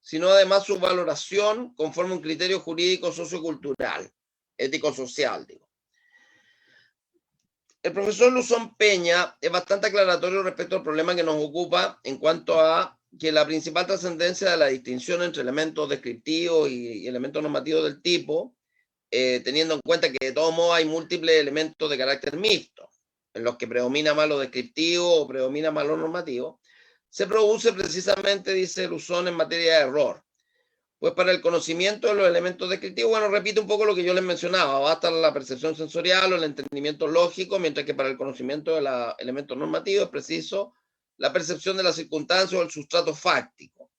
sino además su valoración conforme a un criterio jurídico sociocultural, ético-social, digo. El profesor Luzón Peña es bastante aclaratorio respecto al problema que nos ocupa en cuanto a que la principal trascendencia de la distinción entre elementos descriptivos y elementos normativos del tipo, teniendo en cuenta que de todos modos hay múltiples elementos de carácter mixto, en los que predomina más lo descriptivo o predomina más lo normativo, se produce precisamente, dice Luzón, en materia de error. Pues para el conocimiento de los elementos descriptivos, bueno, repito un poco lo que yo les mencionaba, basta la percepción sensorial o el entendimiento lógico, mientras que para el conocimiento de los elementos normativos es preciso la percepción de las circunstancias o el sustrato fáctico,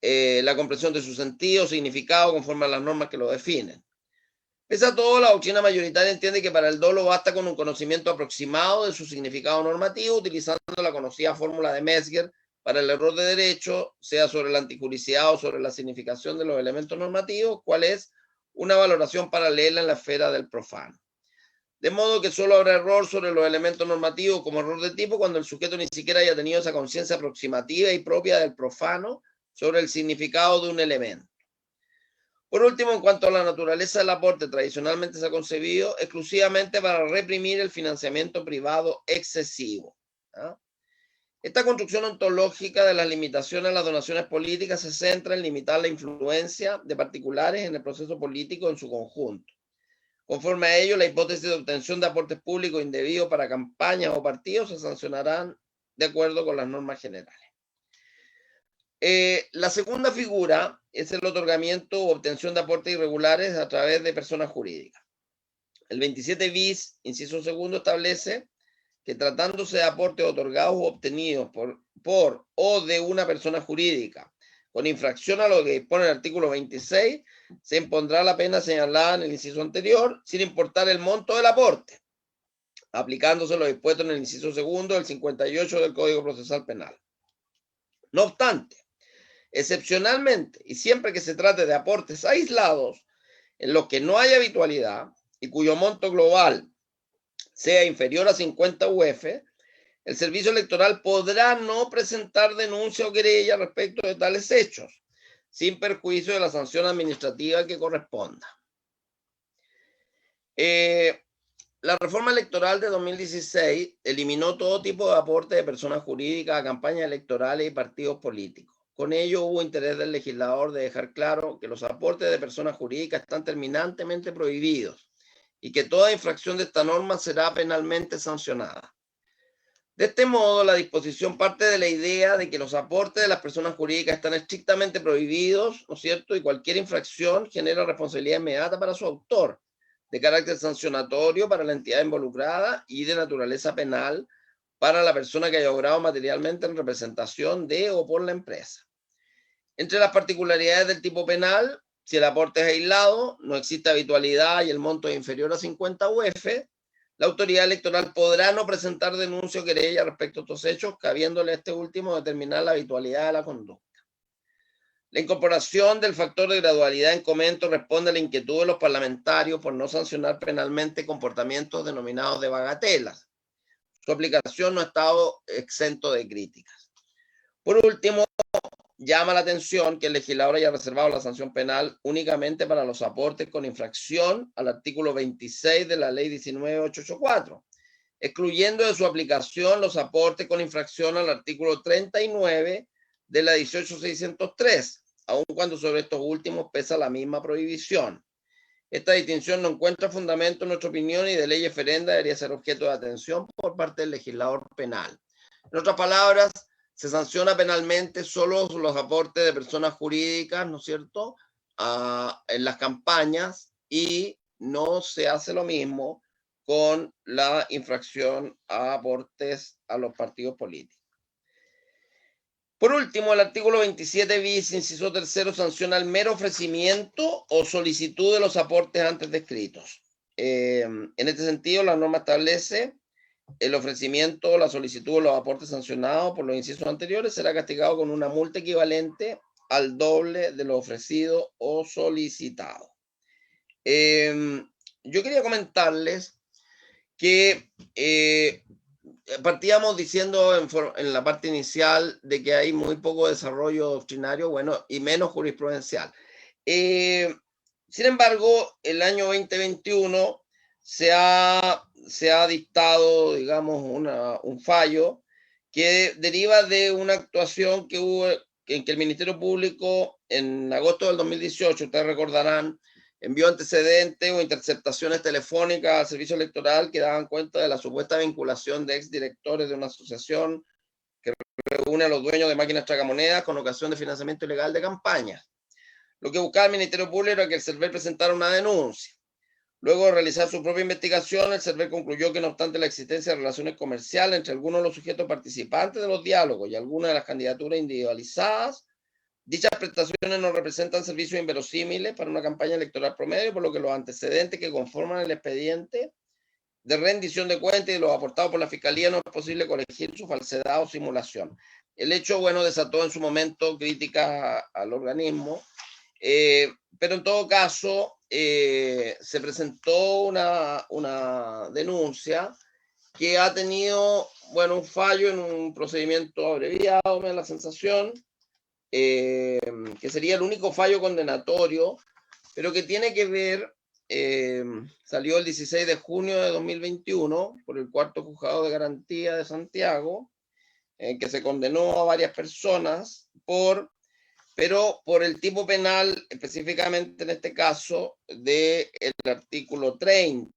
la comprensión de su sentido, significado, conforme a las normas que lo definen. Pese a todo, la doctrina mayoritaria entiende que para el dolo basta con un conocimiento aproximado de su significado normativo, utilizando la conocida fórmula de Metzger para el error de derecho, sea sobre la antijuricidad o sobre la significación de los elementos normativos, cuál es una valoración paralela en la esfera del profano. De modo que solo habrá error sobre los elementos normativos como error de tipo cuando el sujeto ni siquiera haya tenido esa conciencia aproximativa y propia del profano sobre el significado de un elemento. Por último, en cuanto a la naturaleza del aporte, tradicionalmente se ha concebido exclusivamente para reprimir el financiamiento privado excesivo. ¿Ah? Esta construcción ontológica de las limitaciones a las donaciones políticas se centra en limitar la influencia de particulares en el proceso político en su conjunto. Conforme a ello, la hipótesis de obtención de aportes públicos indebidos para campañas o partidos se sancionarán de acuerdo con las normas generales. La segunda figura es el otorgamiento o obtención de aportes irregulares a través de personas jurídicas. El 27 bis, inciso segundo, establece que tratándose de aportes otorgados o obtenidos por o de una persona jurídica con infracción a lo que dispone el artículo 26, se impondrá la pena señalada en el inciso anterior, sin importar el monto del aporte, aplicándose lo dispuesto en el inciso segundo del 58 del Código Procesal Penal. No obstante, excepcionalmente, y siempre que se trate de aportes aislados, en los que no hay habitualidad y cuyo monto global sea inferior a 50 UF, el servicio electoral podrá no presentar denuncia o querella respecto de tales hechos, sin perjuicio de la sanción administrativa que corresponda. La reforma electoral de 2016 eliminó todo tipo de aporte de personas jurídicas a campañas electorales y partidos políticos. Con ello hubo interés del legislador de dejar claro que los aportes de personas jurídicas están terminantemente prohibidos y que toda infracción de esta norma será penalmente sancionada. De este modo, la disposición parte de la idea de que los aportes de las personas jurídicas están estrictamente prohibidos, ¿no es cierto? Y cualquier infracción genera responsabilidad inmediata para su autor, de carácter sancionatorio para la entidad involucrada y de naturaleza penal para la persona que haya obrado materialmente en representación de o por la empresa. Entre las particularidades del tipo penal, si el aporte es aislado, no existe habitualidad y el monto es inferior a 50 UF, la autoridad electoral podrá no presentar denuncia o querella respecto a estos hechos, cabiéndole a este último determinar la habitualidad de la conducta. La incorporación del factor de gradualidad en comento responde a la inquietud de los parlamentarios por no sancionar penalmente comportamientos denominados de bagatelas. Su aplicación no ha estado exento de críticas. Por último, llama la atención que el legislador haya reservado la sanción penal únicamente para los aportes con infracción al artículo 26 de la ley 19.884, excluyendo de su aplicación los aportes con infracción al artículo 39 de la 18.603, aun cuando sobre estos últimos pesa la misma prohibición. Esta distinción no encuentra fundamento en nuestra opinión y de ley eferenda debería ser objeto de atención por parte del legislador penal. En otras palabras, se sanciona penalmente solo los aportes de personas jurídicas, ¿no es cierto?, en las campañas, y no se hace lo mismo con la infracción a aportes a los partidos políticos. Por último, el artículo 27 bis, inciso tercero, sanciona el mero ofrecimiento o solicitud de los aportes antes descritos. En este sentido, la norma establece el ofrecimiento o la solicitud de los aportes sancionados por los incisos anteriores será castigado con una multa equivalente al doble de lo ofrecido o solicitado. Yo quería comentarles que partíamos diciendo en la parte inicial de que hay muy poco desarrollo doctrinario, bueno, y menos jurisprudencial. Sin embargo, el año 2021 se ha dictado, digamos, un fallo que deriva de una actuación que hubo en que el Ministerio Público en agosto del 2018, ustedes recordarán, envió antecedentes o interceptaciones telefónicas al servicio electoral que daban cuenta de la supuesta vinculación de exdirectores de una asociación que reúne a los dueños de máquinas tragamonedas con ocasión de financiamiento ilegal de campañas. Lo que buscaba el Ministerio Público era que el CERVEL presentara una denuncia. Luego de realizar su propia investigación, el CERVEL concluyó que no obstante la existencia de relaciones comerciales entre algunos de los sujetos participantes de los diálogos y algunas de las candidaturas individualizadas, dichas prestaciones no representan servicios inverosímiles para una campaña electoral promedio, por lo que los antecedentes que conforman el expediente de rendición de cuentas y los aportados por la Fiscalía no es posible corregir su falsedad o simulación. El hecho, bueno, desató en su momento críticas al organismo, pero en todo caso se presentó una denuncia que ha tenido, bueno, un fallo en un procedimiento abreviado, me da la sensación, que sería el único fallo condenatorio, pero que tiene que ver, salió el 16 de junio de 2021 por el Cuarto Juzgado de Garantía de Santiago, en que se condenó a varias personas pero por el tipo penal, específicamente en este caso, del artículo 30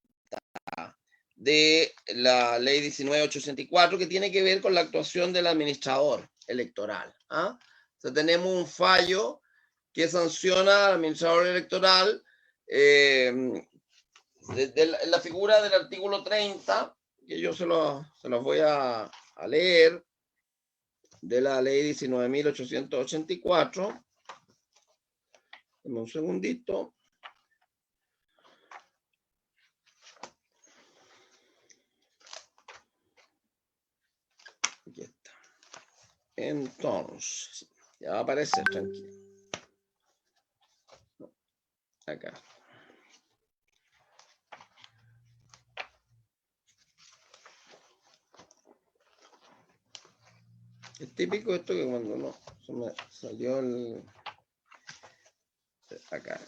de la ley 19.864, que tiene que ver con la actuación del administrador electoral. O sea, tenemos un fallo que sanciona al administrador electoral en la figura del artículo 30, que yo se los voy a leer, de la ley 19.884. Dame un segundito. Aquí está. Entonces, ya va a aparecer, tranquilo. Acá. Es típico esto que cuando no se me salió el... Acá.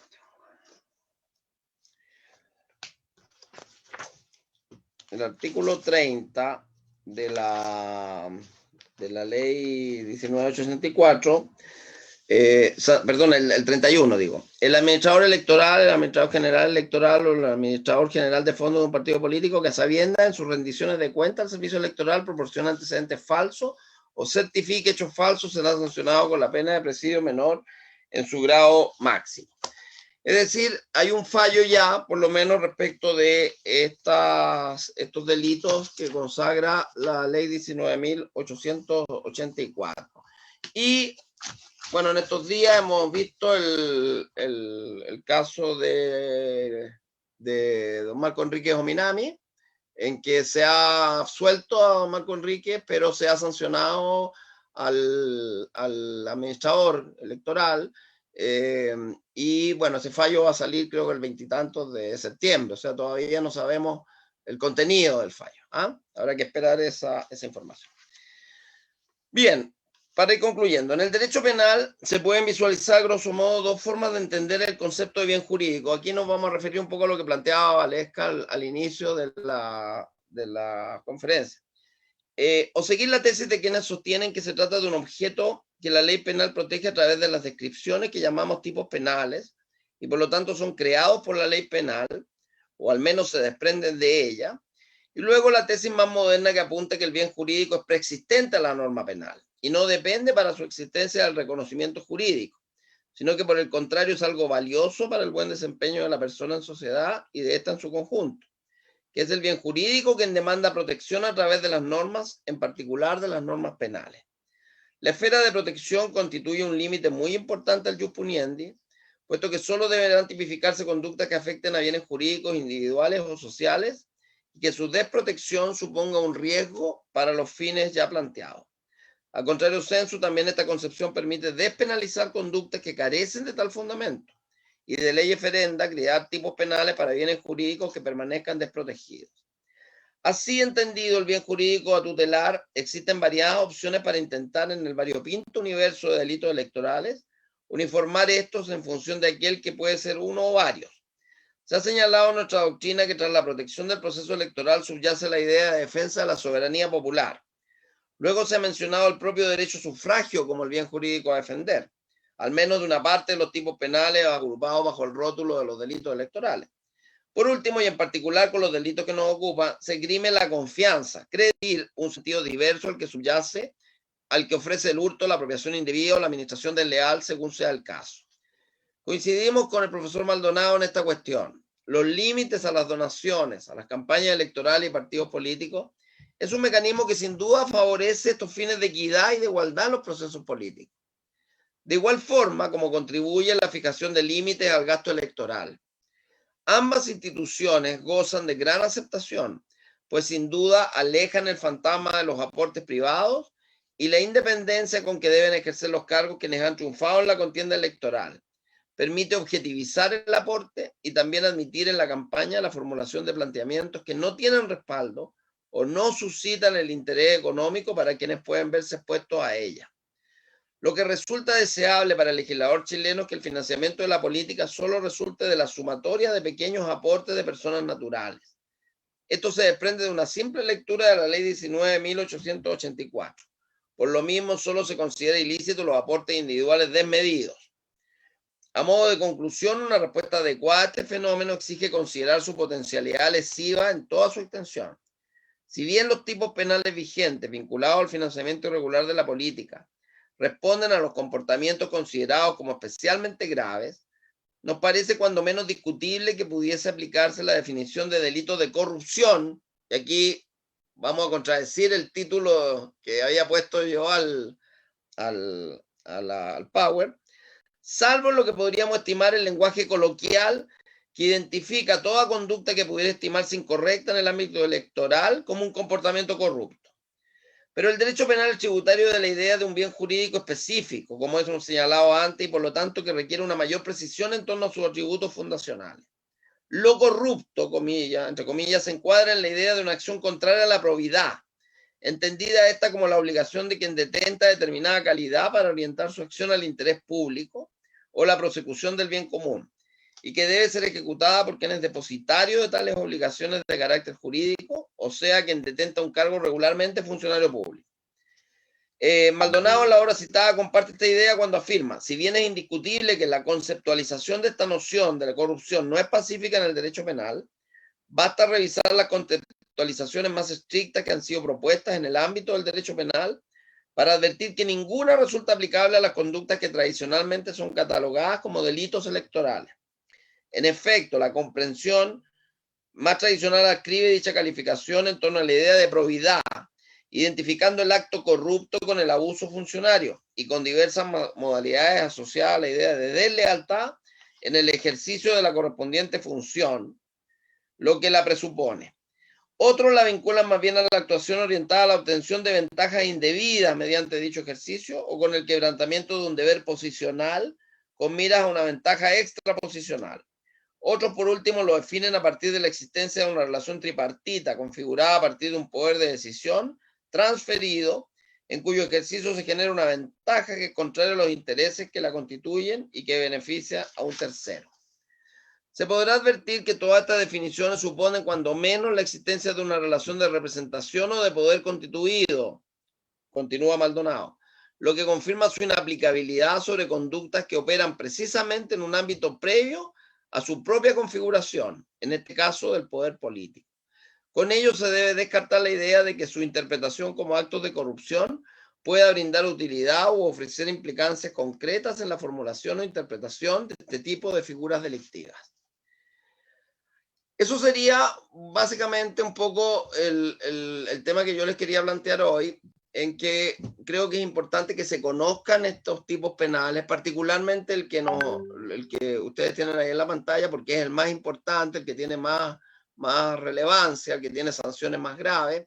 El artículo 30 de la ley 19.864, perdón, el 31 digo, el administrador electoral, el administrador general electoral o el administrador general de fondos de un partido político que a sabiendas en sus rendiciones de cuenta al servicio electoral proporciona antecedentes falsos o certifique hechos falsos será sancionado con la pena de presidio menor en su grado máximo. Es decir, hay un fallo ya, por lo menos respecto de estos delitos que consagra la ley 19.884. Y, bueno, en estos días hemos visto el caso de don Marco Enríquez Ominami, en que se ha absuelto a don Marco Enríquez, pero se ha sancionado al administrador electoral, y bueno, ese fallo va a salir creo que el 20 y tantos de septiembre, o sea, todavía no sabemos el contenido del fallo. Habrá que esperar esa información. Bien, para ir concluyendo, en el derecho penal se pueden visualizar, grosso modo, dos formas de entender el concepto de bien jurídico. Aquí nos vamos a referir un poco a lo que planteaba Valesca al inicio de la conferencia. O seguir la tesis de quienes sostienen que se trata de un objeto que la ley penal protege a través de las descripciones que llamamos tipos penales, y por lo tanto son creados por la ley penal, o al menos se desprenden de ella. Y luego la tesis más moderna que apunta que el bien jurídico es preexistente a la norma penal y no depende para su existencia del reconocimiento jurídico, sino que por el contrario es algo valioso para el buen desempeño de la persona en sociedad y de esta en su conjunto, que es el bien jurídico quien demanda protección a través de las normas, en particular de las normas penales. La esfera de protección constituye un límite muy importante al jus puniendi, puesto que solo deberán tipificarse conductas que afecten a bienes jurídicos individuales o sociales y que su desprotección suponga un riesgo para los fines ya planteados. Al contrario sensu, también esta concepción permite despenalizar conductas que carecen de tal fundamento y de ley eferenda crear tipos penales para bienes jurídicos que permanezcan desprotegidos. Así entendido el bien jurídico a tutelar, existen variadas opciones para intentar en el variopinto universo de delitos electorales uniformar estos en función de aquel que puede ser uno o varios. Se ha señalado en nuestra doctrina que tras la protección del proceso electoral subyace la idea de defensa de la soberanía popular. Luego se ha mencionado el propio derecho a sufragio como el bien jurídico a defender, al menos de una parte de los tipos penales agrupados bajo el rótulo de los delitos electorales. Por último, y en particular con los delitos que nos ocupan, se esgrime la confianza, creer un sentido diverso al que subyace, al que ofrece el hurto, la apropiación indebida o la administración desleal, según sea el caso. Coincidimos con el profesor Maldonado en esta cuestión. Los límites a las donaciones, a las campañas electorales y partidos políticos, es un mecanismo que sin duda favorece estos fines de equidad y de igualdad en los procesos políticos. De igual forma como contribuye a la fijación de límites al gasto electoral. Ambas instituciones gozan de gran aceptación, pues sin duda alejan el fantasma de los aportes privados y la independencia con que deben ejercer los cargos quienes han triunfado en la contienda electoral. Permite objetivizar el aporte y también admitir en la campaña la formulación de planteamientos que no tienen respaldo o no suscitan el interés económico para quienes pueden verse expuestos a ella. Lo que resulta deseable para el legislador chileno es que el financiamiento de la política solo resulte de la sumatoria de pequeños aportes de personas naturales. Esto se desprende de una simple lectura de la Ley 19.884. Por lo mismo, solo se considera ilícito los aportes individuales desmedidos. A modo de conclusión, una respuesta adecuada a este fenómeno exige considerar su potencialidad lesiva en toda su extensión. Si bien los tipos penales vigentes vinculados al financiamiento irregular de la política responden a los comportamientos considerados como especialmente graves, nos parece cuando menos discutible que pudiese aplicarse la definición de delito de corrupción, y aquí vamos a contradecir el título que había puesto yo al Power, salvo lo que podríamos estimar el lenguaje coloquial que identifica toda conducta que pudiera estimarse incorrecta en el ámbito electoral como un comportamiento corrupto. Pero el derecho penal es tributario de la idea de un bien jurídico específico, como hemos señalado antes, y por lo tanto que requiere una mayor precisión en torno a sus atributos fundacionales. Lo corrupto, entre comillas, se encuadra en la idea de una acción contraria a la probidad, entendida esta como la obligación de quien detenta determinada calidad para orientar su acción al interés público o la prosecución del bien común, y que debe ser ejecutada por quien es depositario de tales obligaciones de carácter jurídico, o sea, quien detenta un cargo regularmente funcionario público. Maldonado en la obra citada comparte esta idea cuando afirma, si bien es indiscutible que la conceptualización de esta noción de la corrupción no es pacífica en el derecho penal, basta revisar las contextualizaciones más estrictas que han sido propuestas en el ámbito del derecho penal para advertir que ninguna resulta aplicable a las conductas que tradicionalmente son catalogadas como delitos electorales. En efecto, la comprensión más tradicional adscribe dicha calificación en torno a la idea de probidad, identificando el acto corrupto con el abuso funcionario y con diversas modalidades asociadas a la idea de deslealtad en el ejercicio de la correspondiente función, lo que la presupone. Otros la vinculan más bien a la actuación orientada a la obtención de ventajas indebidas mediante dicho ejercicio o con el quebrantamiento de un deber posicional con miras a una ventaja extraposicional. Otros, por último, lo definen a partir de la existencia de una relación tripartita configurada a partir de un poder de decisión transferido en cuyo ejercicio se genera una ventaja que es contraria a los intereses que la constituyen y que beneficia a un tercero. Se podrá advertir que todas estas definiciones suponen cuando menos la existencia de una relación de representación o de poder constituido, continúa Maldonado, lo que confirma su inaplicabilidad sobre conductas que operan precisamente en un ámbito previo a su propia configuración, en este caso del poder político. Con ello se debe descartar la idea de que su interpretación como actos de corrupción pueda brindar utilidad u ofrecer implicancias concretas en la formulación o interpretación de este tipo de figuras delictivas. Eso sería básicamente un poco el tema que yo les quería plantear hoy, en que creo que es importante que se conozcan estos tipos penales, particularmente el que ustedes tienen ahí en la pantalla, porque es el más importante, el que tiene más relevancia, el que tiene sanciones más graves.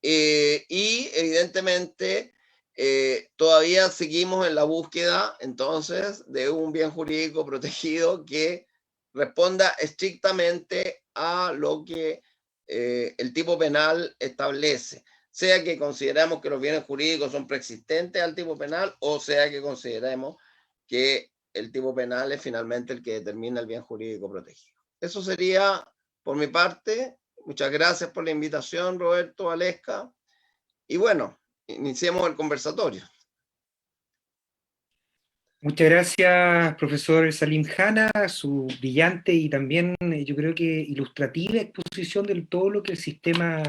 Y evidentemente todavía seguimos en la búsqueda entonces de un bien jurídico protegido que responda estrictamente a lo que el tipo penal establece, sea que consideramos que los bienes jurídicos son preexistentes al tipo penal o sea que consideremos que el tipo penal es finalmente el que determina el bien jurídico protegido. Eso sería por mi parte. Muchas gracias por la invitación, Roberto, Valesca. Y bueno, iniciemos el conversatorio. Muchas gracias, profesor Salim Jana, su brillante y también yo creo que ilustrativa exposición de todo lo que el sistema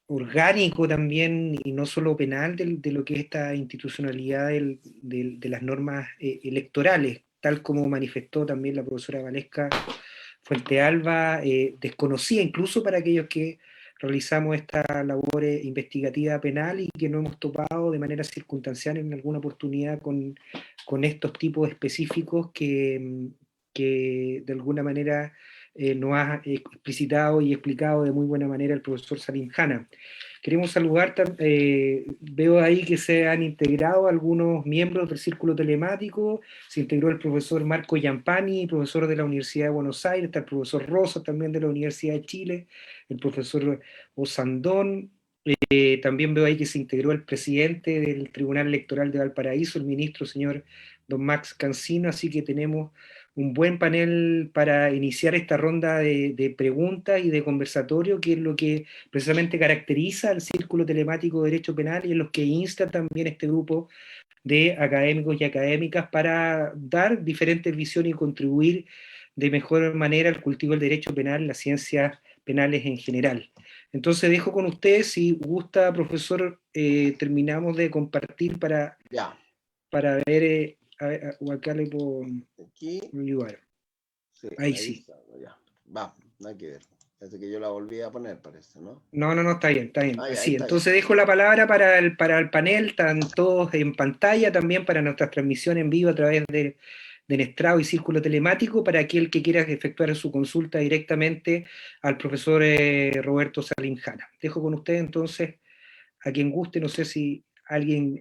orgánico también, y no solo penal, de lo que es esta institucionalidad de las normas electorales, tal como manifestó también la profesora Valesca Fuentealba, desconocida incluso para aquellos que realizamos esta labor investigativa penal y que no hemos topado de manera circunstancial en alguna oportunidad con estos tipos específicos que de alguna manera nos ha explicitado y explicado de muy buena manera el profesor Salim Jana. Queremos saludar, veo ahí que se han integrado algunos miembros del círculo telemático, se integró el profesor Marco Yampani, profesor de la Universidad de Buenos Aires, está el profesor Rosa también de la Universidad de Chile, el profesor Osandón, también veo ahí que se integró el presidente del Tribunal Electoral de Valparaíso, el ministro señor don Max Cancino, así que tenemos un buen panel para iniciar esta ronda de preguntas y de conversatorio, que es lo que precisamente caracteriza al Círculo Telemático de Derecho Penal y es lo que insta también este grupo de académicos y académicas para dar diferentes visiones y contribuir de mejor manera al cultivo del derecho penal, las ciencias penales en general. Entonces dejo con ustedes, si gusta, profesor, terminamos de compartir para ver, o acá le puedo ayudar. Sí, ahí sí. Está, ya. Va, no hay que ver. Parece que yo la volví a poner, parece, ¿no? No, está bien. Así, entonces dejo la palabra para el panel, están todos en pantalla también para nuestra transmisión en vivo a través de Estrado y Círculo Telemático, para aquel que quiera efectuar su consulta directamente al profesor Roberto Salim Jana. Dejo con usted entonces, a quien guste, no sé si alguien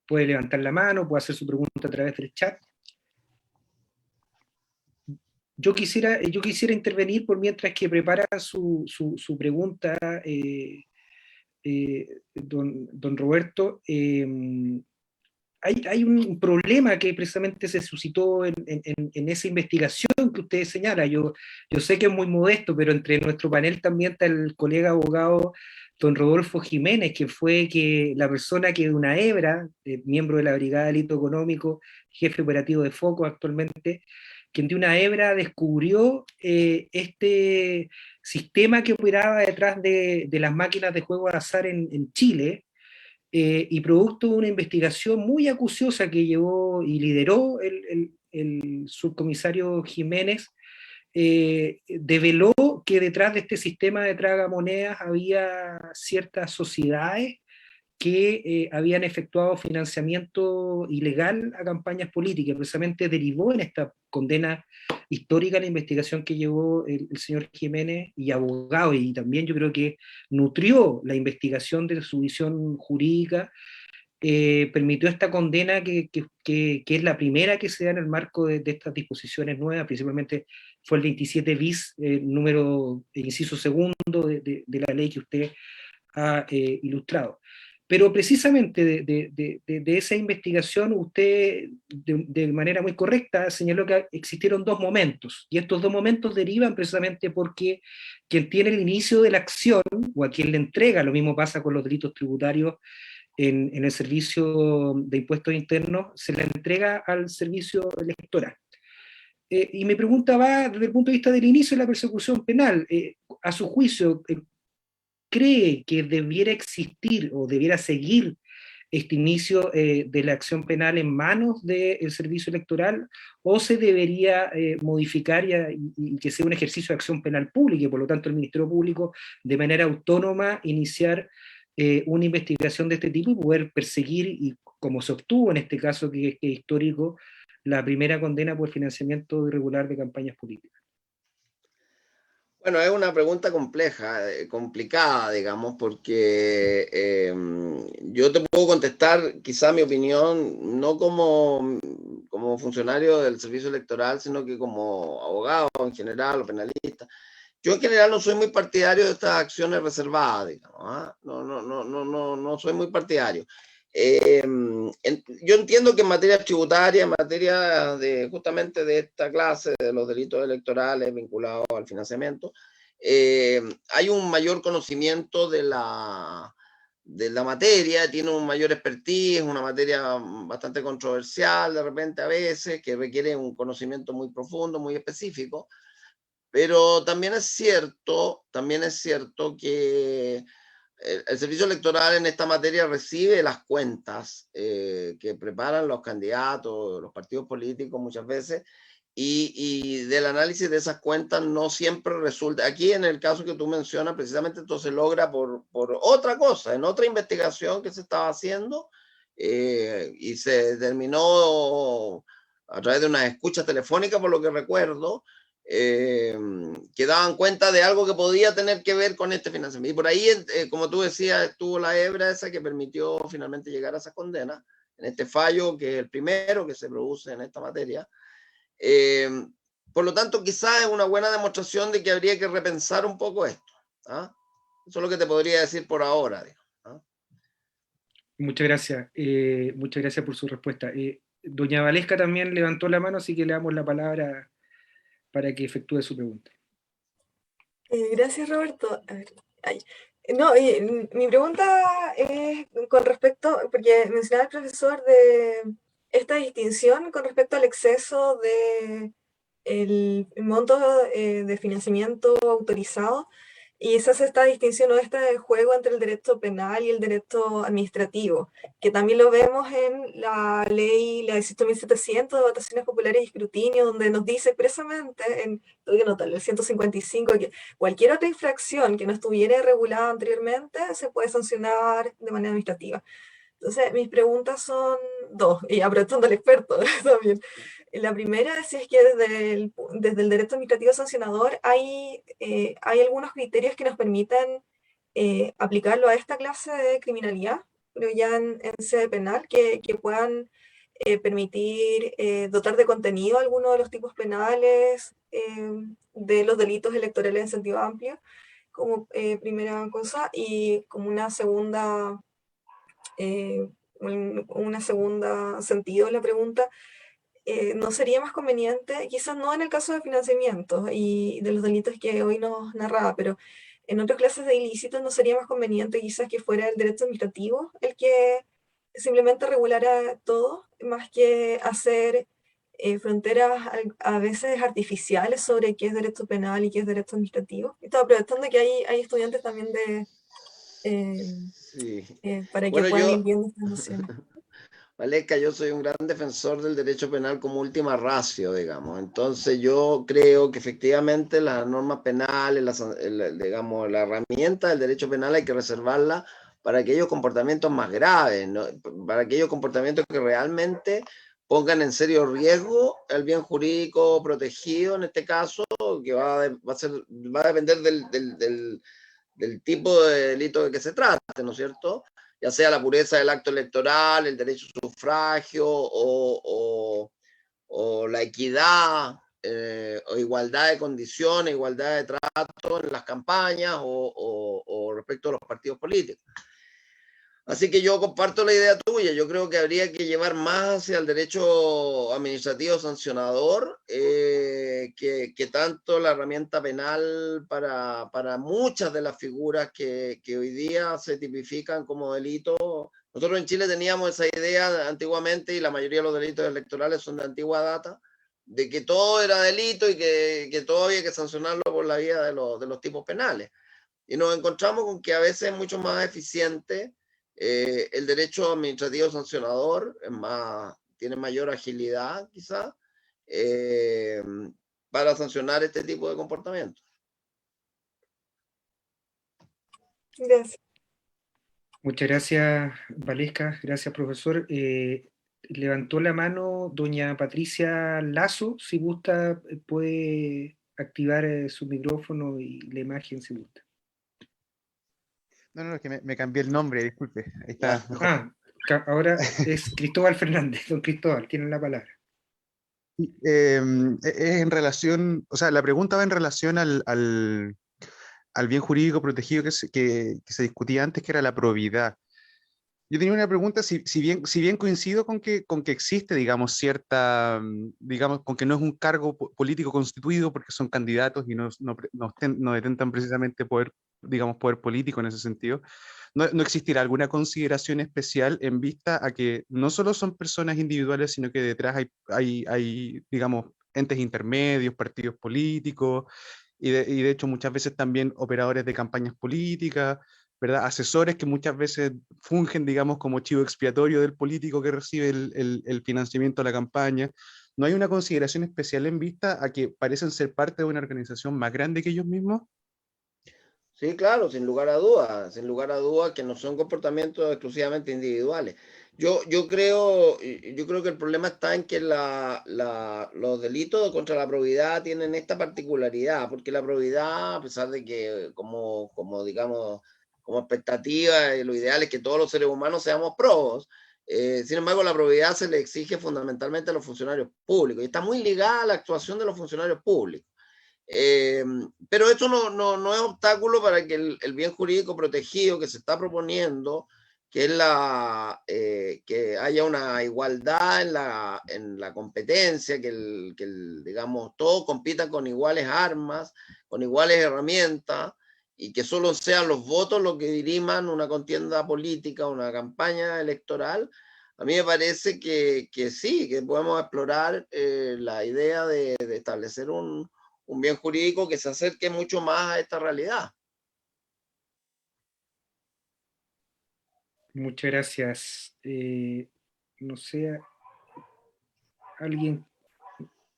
puede levantar la mano, puede hacer su pregunta a través del chat. Yo quisiera intervenir por mientras que prepara su pregunta, don Roberto. Hay un problema que precisamente se suscitó en esa investigación que usted señala. Yo sé que es muy modesto, pero entre nuestro panel también está el colega abogado don Rodolfo Jiménez, que fue la persona que de una hebra, miembro de la Brigada de Delito Económico, jefe operativo de Foco actualmente, quien de una hebra descubrió este sistema que operaba detrás de las máquinas de juego al azar en Chile, y producto de una investigación muy acuciosa que llevó y lideró el subcomisario Jiménez, develó que detrás de este sistema de tragamonedas había ciertas sociedades que habían efectuado financiamiento ilegal a campañas políticas. Precisamente derivó en esta condena histórica la investigación que llevó el señor Jiménez, y abogado, y también yo creo que nutrió la investigación de su visión jurídica, permitió esta condena que es la primera que se da en el marco de estas disposiciones nuevas. Principalmente fue el 27 bis, el inciso segundo de la ley que usted ha ilustrado. Pero precisamente de esa investigación usted de manera muy correcta señaló que existieron dos momentos, y estos dos momentos derivan precisamente porque quien tiene el inicio de la acción, o a quien le entrega, lo mismo pasa con los delitos tributarios en el servicio de impuestos internos, se le entrega al servicio electoral. Y mi pregunta va desde el punto de vista del inicio de la persecución penal. A su juicio, ¿cree que debiera existir o debiera seguir este inicio de la acción penal en manos del servicio electoral, o se debería modificar y que sea un ejercicio de acción penal pública, y por lo tanto el Ministerio Público de manera autónoma iniciar una investigación de este tipo y poder perseguir, y como se obtuvo en este caso que es histórico, la primera condena por financiamiento irregular de campañas políticas? Bueno, es una pregunta compleja, complicada, digamos, porque yo te puedo contestar quizá mi opinión no como funcionario del servicio electoral, sino que como abogado en general o penalista. Yo en general no soy muy partidario de estas acciones reservadas, digamos, ¿ah? No soy muy partidario. Yo entiendo que en materia tributaria, en materia de justamente de esta clase, de los delitos electorales vinculados al financiamiento, hay un mayor conocimiento de la materia, tiene un mayor expertise, una materia bastante controversial de repente a veces, que requiere un conocimiento muy profundo, muy específico, pero también es cierto que el servicio electoral en esta materia recibe las cuentas que preparan los candidatos, los partidos políticos muchas veces, y del análisis de esas cuentas no siempre resulta. Aquí en el caso que tú mencionas, precisamente esto se logra por otra cosa, en otra investigación que se estaba haciendo, y se determinó a través de una escucha telefónica, por lo que recuerdo, que daban cuenta de algo que podía tener que ver con este financiamiento. Y por ahí, como tú decías, estuvo la hebra esa que permitió finalmente llegar a esa condena, en este fallo que es el primero que se produce en esta materia. Por lo tanto, quizás es una buena demostración de que habría que repensar un poco esto. ¿Ah? Eso es lo que te podría decir por ahora. ¿Ah? Muchas gracias por su respuesta. Doña Valesca también levantó la mano, así que le damos la palabra para que efectúe su pregunta. Gracias, Roberto. A ver, ay. No, mi pregunta es con respecto, porque mencionaba el profesor de esta distinción con respecto al exceso de el monto de financiamiento autorizado, y se hace esta distinción o este juego entre el derecho penal y el derecho administrativo, que también lo vemos en la ley, la 1700 de votaciones populares y escrutinio, donde nos dice expresamente, tengo que notarlo, el 155, que cualquier otra infracción que no estuviera regulada anteriormente se puede sancionar de manera administrativa. Entonces, mis preguntas son dos, y aprovechando al experto también. La primera es si es que desde el derecho administrativo sancionador hay algunos criterios que nos permitan aplicarlo a esta clase de criminalidad, pero ya en sede penal, que puedan permitir dotar de contenido algunos de los tipos penales de los delitos electorales en sentido amplio, como primera cosa, y como una segunda una segunda sentido la pregunta, ¿no sería más conveniente, quizás no en el caso de financiamiento y de los delitos que hoy nos narraba, pero en otras clases de ilícitos no sería más conveniente quizás que fuera el derecho administrativo el que simplemente regulara todo, más que hacer fronteras a veces artificiales sobre qué es derecho penal y qué es derecho administrativo? Estaba aprovechando que hay estudiantes también de... Sí. para que Bueno, puedan ir yo, viendo estas nociones. Valesca, yo soy un gran defensor del derecho penal como última ratio, digamos. Entonces yo creo que efectivamente las normas penales, digamos, la herramienta del derecho penal hay que reservarla para aquellos comportamientos más graves, ¿no? Para aquellos comportamientos que realmente pongan en serio riesgo el bien jurídico protegido, en este caso, que va a depender del tipo de delito de que se trate, ¿no es cierto? Ya sea la pureza del acto electoral, el derecho a sufragio o la equidad, o igualdad de condiciones, igualdad de trato en las campañas o respecto a los partidos políticos. Así que yo comparto la idea tuya, yo creo que habría que llevar más hacia el derecho administrativo sancionador que tanto la herramienta penal para muchas de las figuras que hoy día se tipifican como delitos. Nosotros en Chile teníamos esa idea antiguamente, y la mayoría de los delitos electorales son de antigua data, de que todo era delito y que todo había que sancionarlo por la vía de los tipos penales. Y nos encontramos con que a veces es mucho más eficiente el derecho administrativo sancionador, tiene mayor agilidad quizás, para sancionar este tipo de comportamientos. Gracias. Muchas gracias, Valesca. Gracias, profesor. Levantó la mano doña Patricia Lazo. Si gusta, puede activar su micrófono y la imagen si gusta. No, es que me cambié el nombre, disculpe. Ahí está mejor. Ahora es Cristóbal Fernández. Don Cristóbal, tienen la palabra. Es en relación, o sea, la pregunta va en relación al bien jurídico protegido que se discutía antes, que era la probidad. Yo tenía una pregunta, si bien coincido con que existe, digamos, cierta, digamos, con que no es un cargo político constituido porque son candidatos y no detentan precisamente poder, digamos, poder político en ese sentido, no existirá alguna consideración especial en vista a que no solo son personas individuales, sino que detrás hay digamos, entes intermedios, partidos políticos, y de hecho muchas veces también operadores de campañas políticas, ¿verdad? Asesores que muchas veces fungen, digamos, como chivo expiatorio del político que recibe el financiamiento de la campaña. ¿No hay una consideración especial en vista a que parecen ser parte de una organización más grande que ellos mismos? Sí, claro, sin lugar a dudas que no son comportamientos exclusivamente individuales. Yo creo que el problema está en que los delitos contra la probidad tienen esta particularidad, porque la probidad, a pesar de que digamos, como expectativa, lo ideal es que todos los seres humanos seamos probos, sin embargo, la probidad se le exige fundamentalmente a los funcionarios públicos y está muy ligada a la actuación de los funcionarios públicos. Pero esto no es obstáculo para que el bien jurídico protegido que se está proponiendo, que es que haya una igualdad en la competencia, digamos, todos compitan con iguales armas, con iguales herramientas, y que solo sean los votos los que diriman una contienda política, una campaña electoral. A mí me parece que sí, que podemos explorar la idea de establecer un bien jurídico que se acerque mucho más a esta realidad. Muchas gracias. No sé, alguien,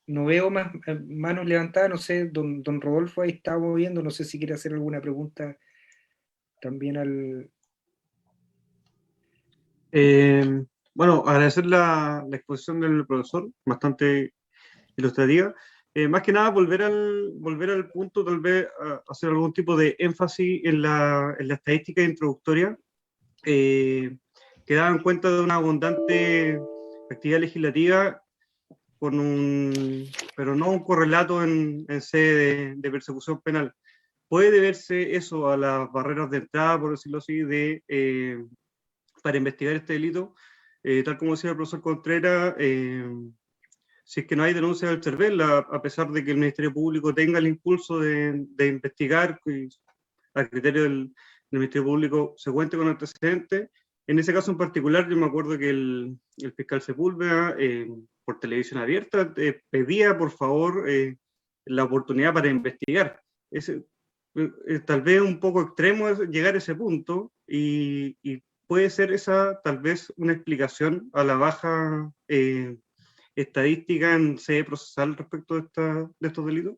no veo más manos levantadas, no sé, don Rodolfo ahí está moviendo, no sé si quiere hacer alguna pregunta también al... Bueno, agradecer la exposición del profesor, bastante ilustrativa. Más que nada, volver al punto, tal vez hacer algún tipo de énfasis en la estadística introductoria, que daban cuenta de una abundante actividad legislativa, pero no un correlato en sede de persecución penal. ¿Puede deberse eso a las barreras de entrada, por decirlo así, para investigar este delito? Tal como decía el profesor Contreras, si es que no hay denuncia del CERVEL, a pesar de que el Ministerio Público tenga el impulso de investigar, a criterio del Ministerio Público se cuente con antecedentes. En ese caso en particular, yo me acuerdo que el fiscal Sepúlveda, por televisión abierta, pedía por favor la oportunidad para investigar. Tal vez un poco extremo es llegar a ese punto, y puede ser esa tal vez una explicación a la baja estadística en sede procesal respecto de estos delitos.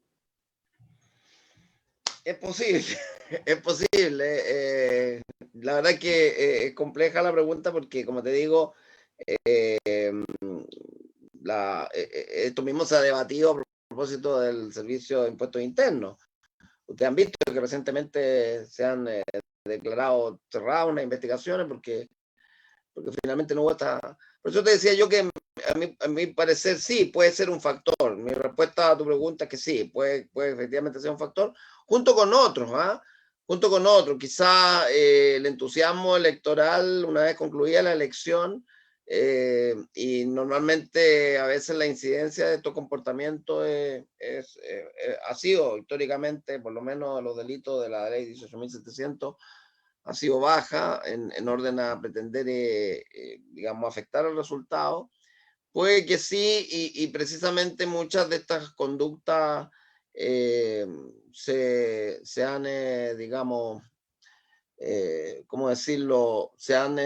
Es posible, es posible. La verdad es que es compleja la pregunta porque, como te digo, esto mismo se ha debatido a propósito del Servicio de Impuestos Internos. Ustedes han visto que recientemente se han declarado cerradas unas investigaciones porque finalmente no hubo esta... Por eso te decía yo que a mi parecer sí, puede ser un factor. Mi respuesta a tu pregunta es que sí, puede efectivamente ser un factor, junto con otros, ¿ah? Junto con otros. Quizá el entusiasmo electoral, una vez concluida la elección, y normalmente a veces la incidencia de estos comportamientos ha sido históricamente, por lo menos los delitos de la ley 18.700, ha sido baja en orden a pretender, digamos, afectar el resultado. Puede que sí, y precisamente muchas de estas conductas se han, digamos, ¿cómo decirlo? Se han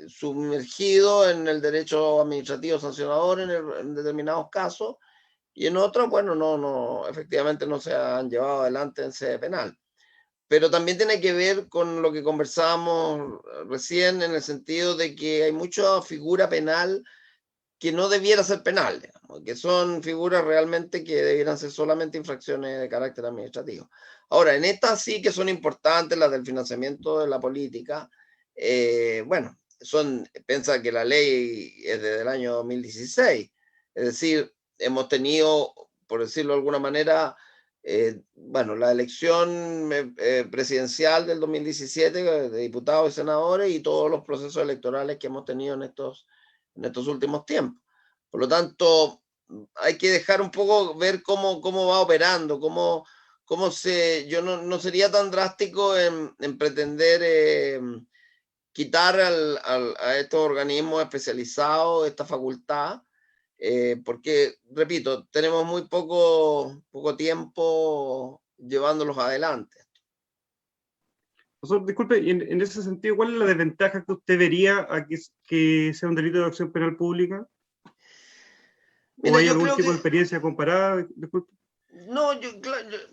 sumergido en el derecho administrativo sancionador en determinados casos, y en otros, bueno, efectivamente no se han llevado adelante en sede penal. Pero también tiene que ver con lo que conversábamos recién, en el sentido de que hay mucha figura penal que no debiera ser penal, digamos, que son figuras realmente que debieran ser solamente infracciones de carácter administrativo. Ahora, en estas sí que son importantes, las del financiamiento de la política. Bueno, piensa que la ley es desde el año 2016, es decir, hemos tenido, por decirlo de alguna manera, bueno, la elección presidencial del 2017 de diputados y senadores, y todos los procesos electorales que hemos tenido en estos últimos tiempos. Por lo tanto, hay que dejar un poco ver cómo va operando, yo no sería tan drástico en pretender quitar a estos organismos especializados esta facultad, porque, repito, tenemos muy poco tiempo llevándolos adelante. Profesor, disculpe, y en ese sentido, ¿cuál es la desventaja que usted vería a que sea un delito de acción penal pública? Mira, ¿O hay yo algún creo tipo que... de experiencia comparada? Disculpe. No,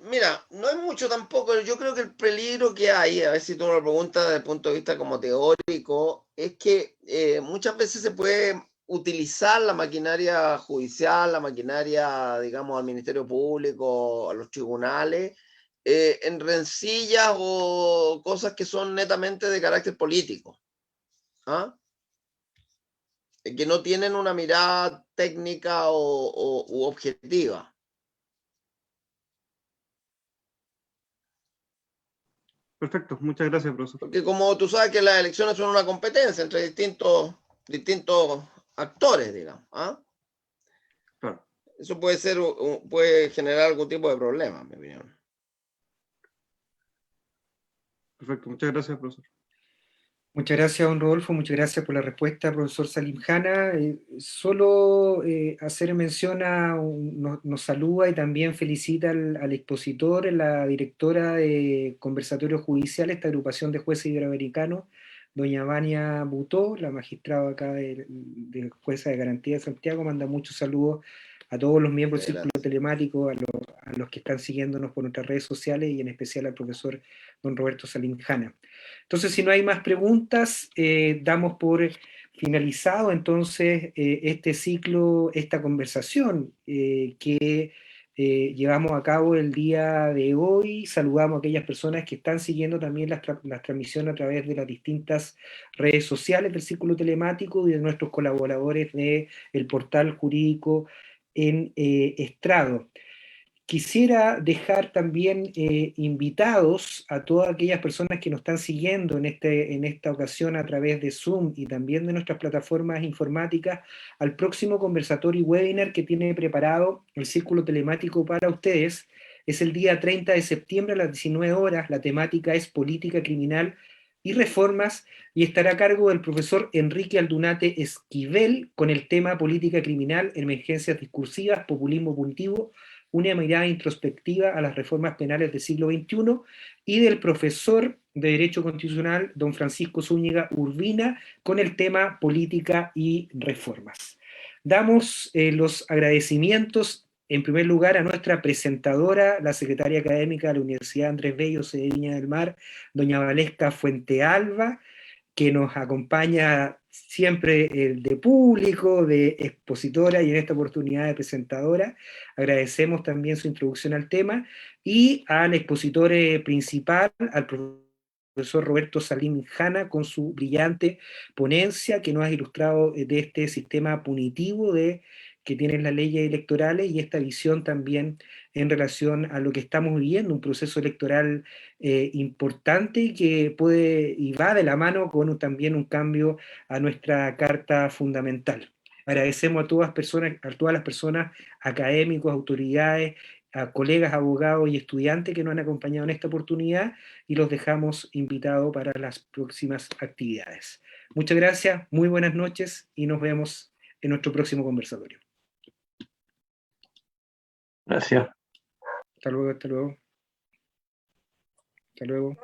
mira, no es mucho tampoco. Yo creo que el peligro que hay, a ver si tú me lo preguntas desde el punto de vista como teórico, es que muchas veces se puede utilizar la maquinaria judicial, la maquinaria, digamos, al Ministerio Público, a los tribunales, en rencillas o cosas que son netamente de carácter político, ¿ah? Que no tienen una mirada técnica u objetiva. Perfecto, muchas gracias, profesor. Porque como tú sabes que las elecciones son una competencia entre distintos actores, digamos, ¿ah? Claro. Eso puede generar algún tipo de problema, en mi opinión. Perfecto, muchas gracias, profesor. Muchas gracias, don Rodolfo, muchas gracias por la respuesta, profesor Salim Jana. Solo hacer mención nos saluda y también felicita al expositor, la directora de Conversatorios Judiciales, esta agrupación de jueces iberoamericanos, doña Vania Butó, la magistrada acá de jueza de garantía de Santiago. Manda muchos saludos a todos los miembros del Círculo Telemático, a los que están siguiéndonos por nuestras redes sociales, y en especial al profesor don Roberto Salim Jana. Entonces, si no hay más preguntas, damos por finalizado entonces este ciclo, esta conversación que llevamos a cabo el día de hoy. Saludamos a aquellas personas que están siguiendo también las transmisiones a través de las distintas redes sociales del Círculo Telemático y de nuestros colaboradores del portal jurídico en Estrado. Quisiera dejar también invitados a todas aquellas personas que nos están siguiendo en esta ocasión a través de Zoom y también de nuestras plataformas informáticas al próximo conversatorio y webinar que tiene preparado el Círculo Telemático para ustedes. Es el día 30 de septiembre a las 19 horas. La temática es política criminal y reformas, y estará a cargo del profesor Enrique Aldunate Esquivel con el tema política criminal, emergencias discursivas, populismo punitivo, una mirada introspectiva a las reformas penales del siglo XXI, y del profesor de Derecho Constitucional, don Francisco Zúñiga Urbina, con el tema política y reformas. Damos los agradecimientos en primer lugar, a nuestra presentadora, la secretaria académica de la Universidad Andrés Bello, sede de Viña del Mar, doña Valesca Fuentealba, que nos acompaña siempre de público, de expositora y en esta oportunidad de presentadora. Agradecemos también su introducción al tema, y al expositor principal, al profesor Roberto Salim Jana, con su brillante ponencia que nos ha ilustrado de este sistema punitivo que tienen las leyes electorales, y esta visión también en relación a lo que estamos viviendo, un proceso electoral importante que puede y va de la mano con también un cambio a nuestra Carta Fundamental. Agradecemos a todas las personas, académicos, autoridades, a colegas, abogados y estudiantes que nos han acompañado en esta oportunidad, y los dejamos invitados para las próximas actividades. Muchas gracias, muy buenas noches y nos vemos en nuestro próximo conversatorio. Gracias. Hasta luego, hasta luego. Hasta luego.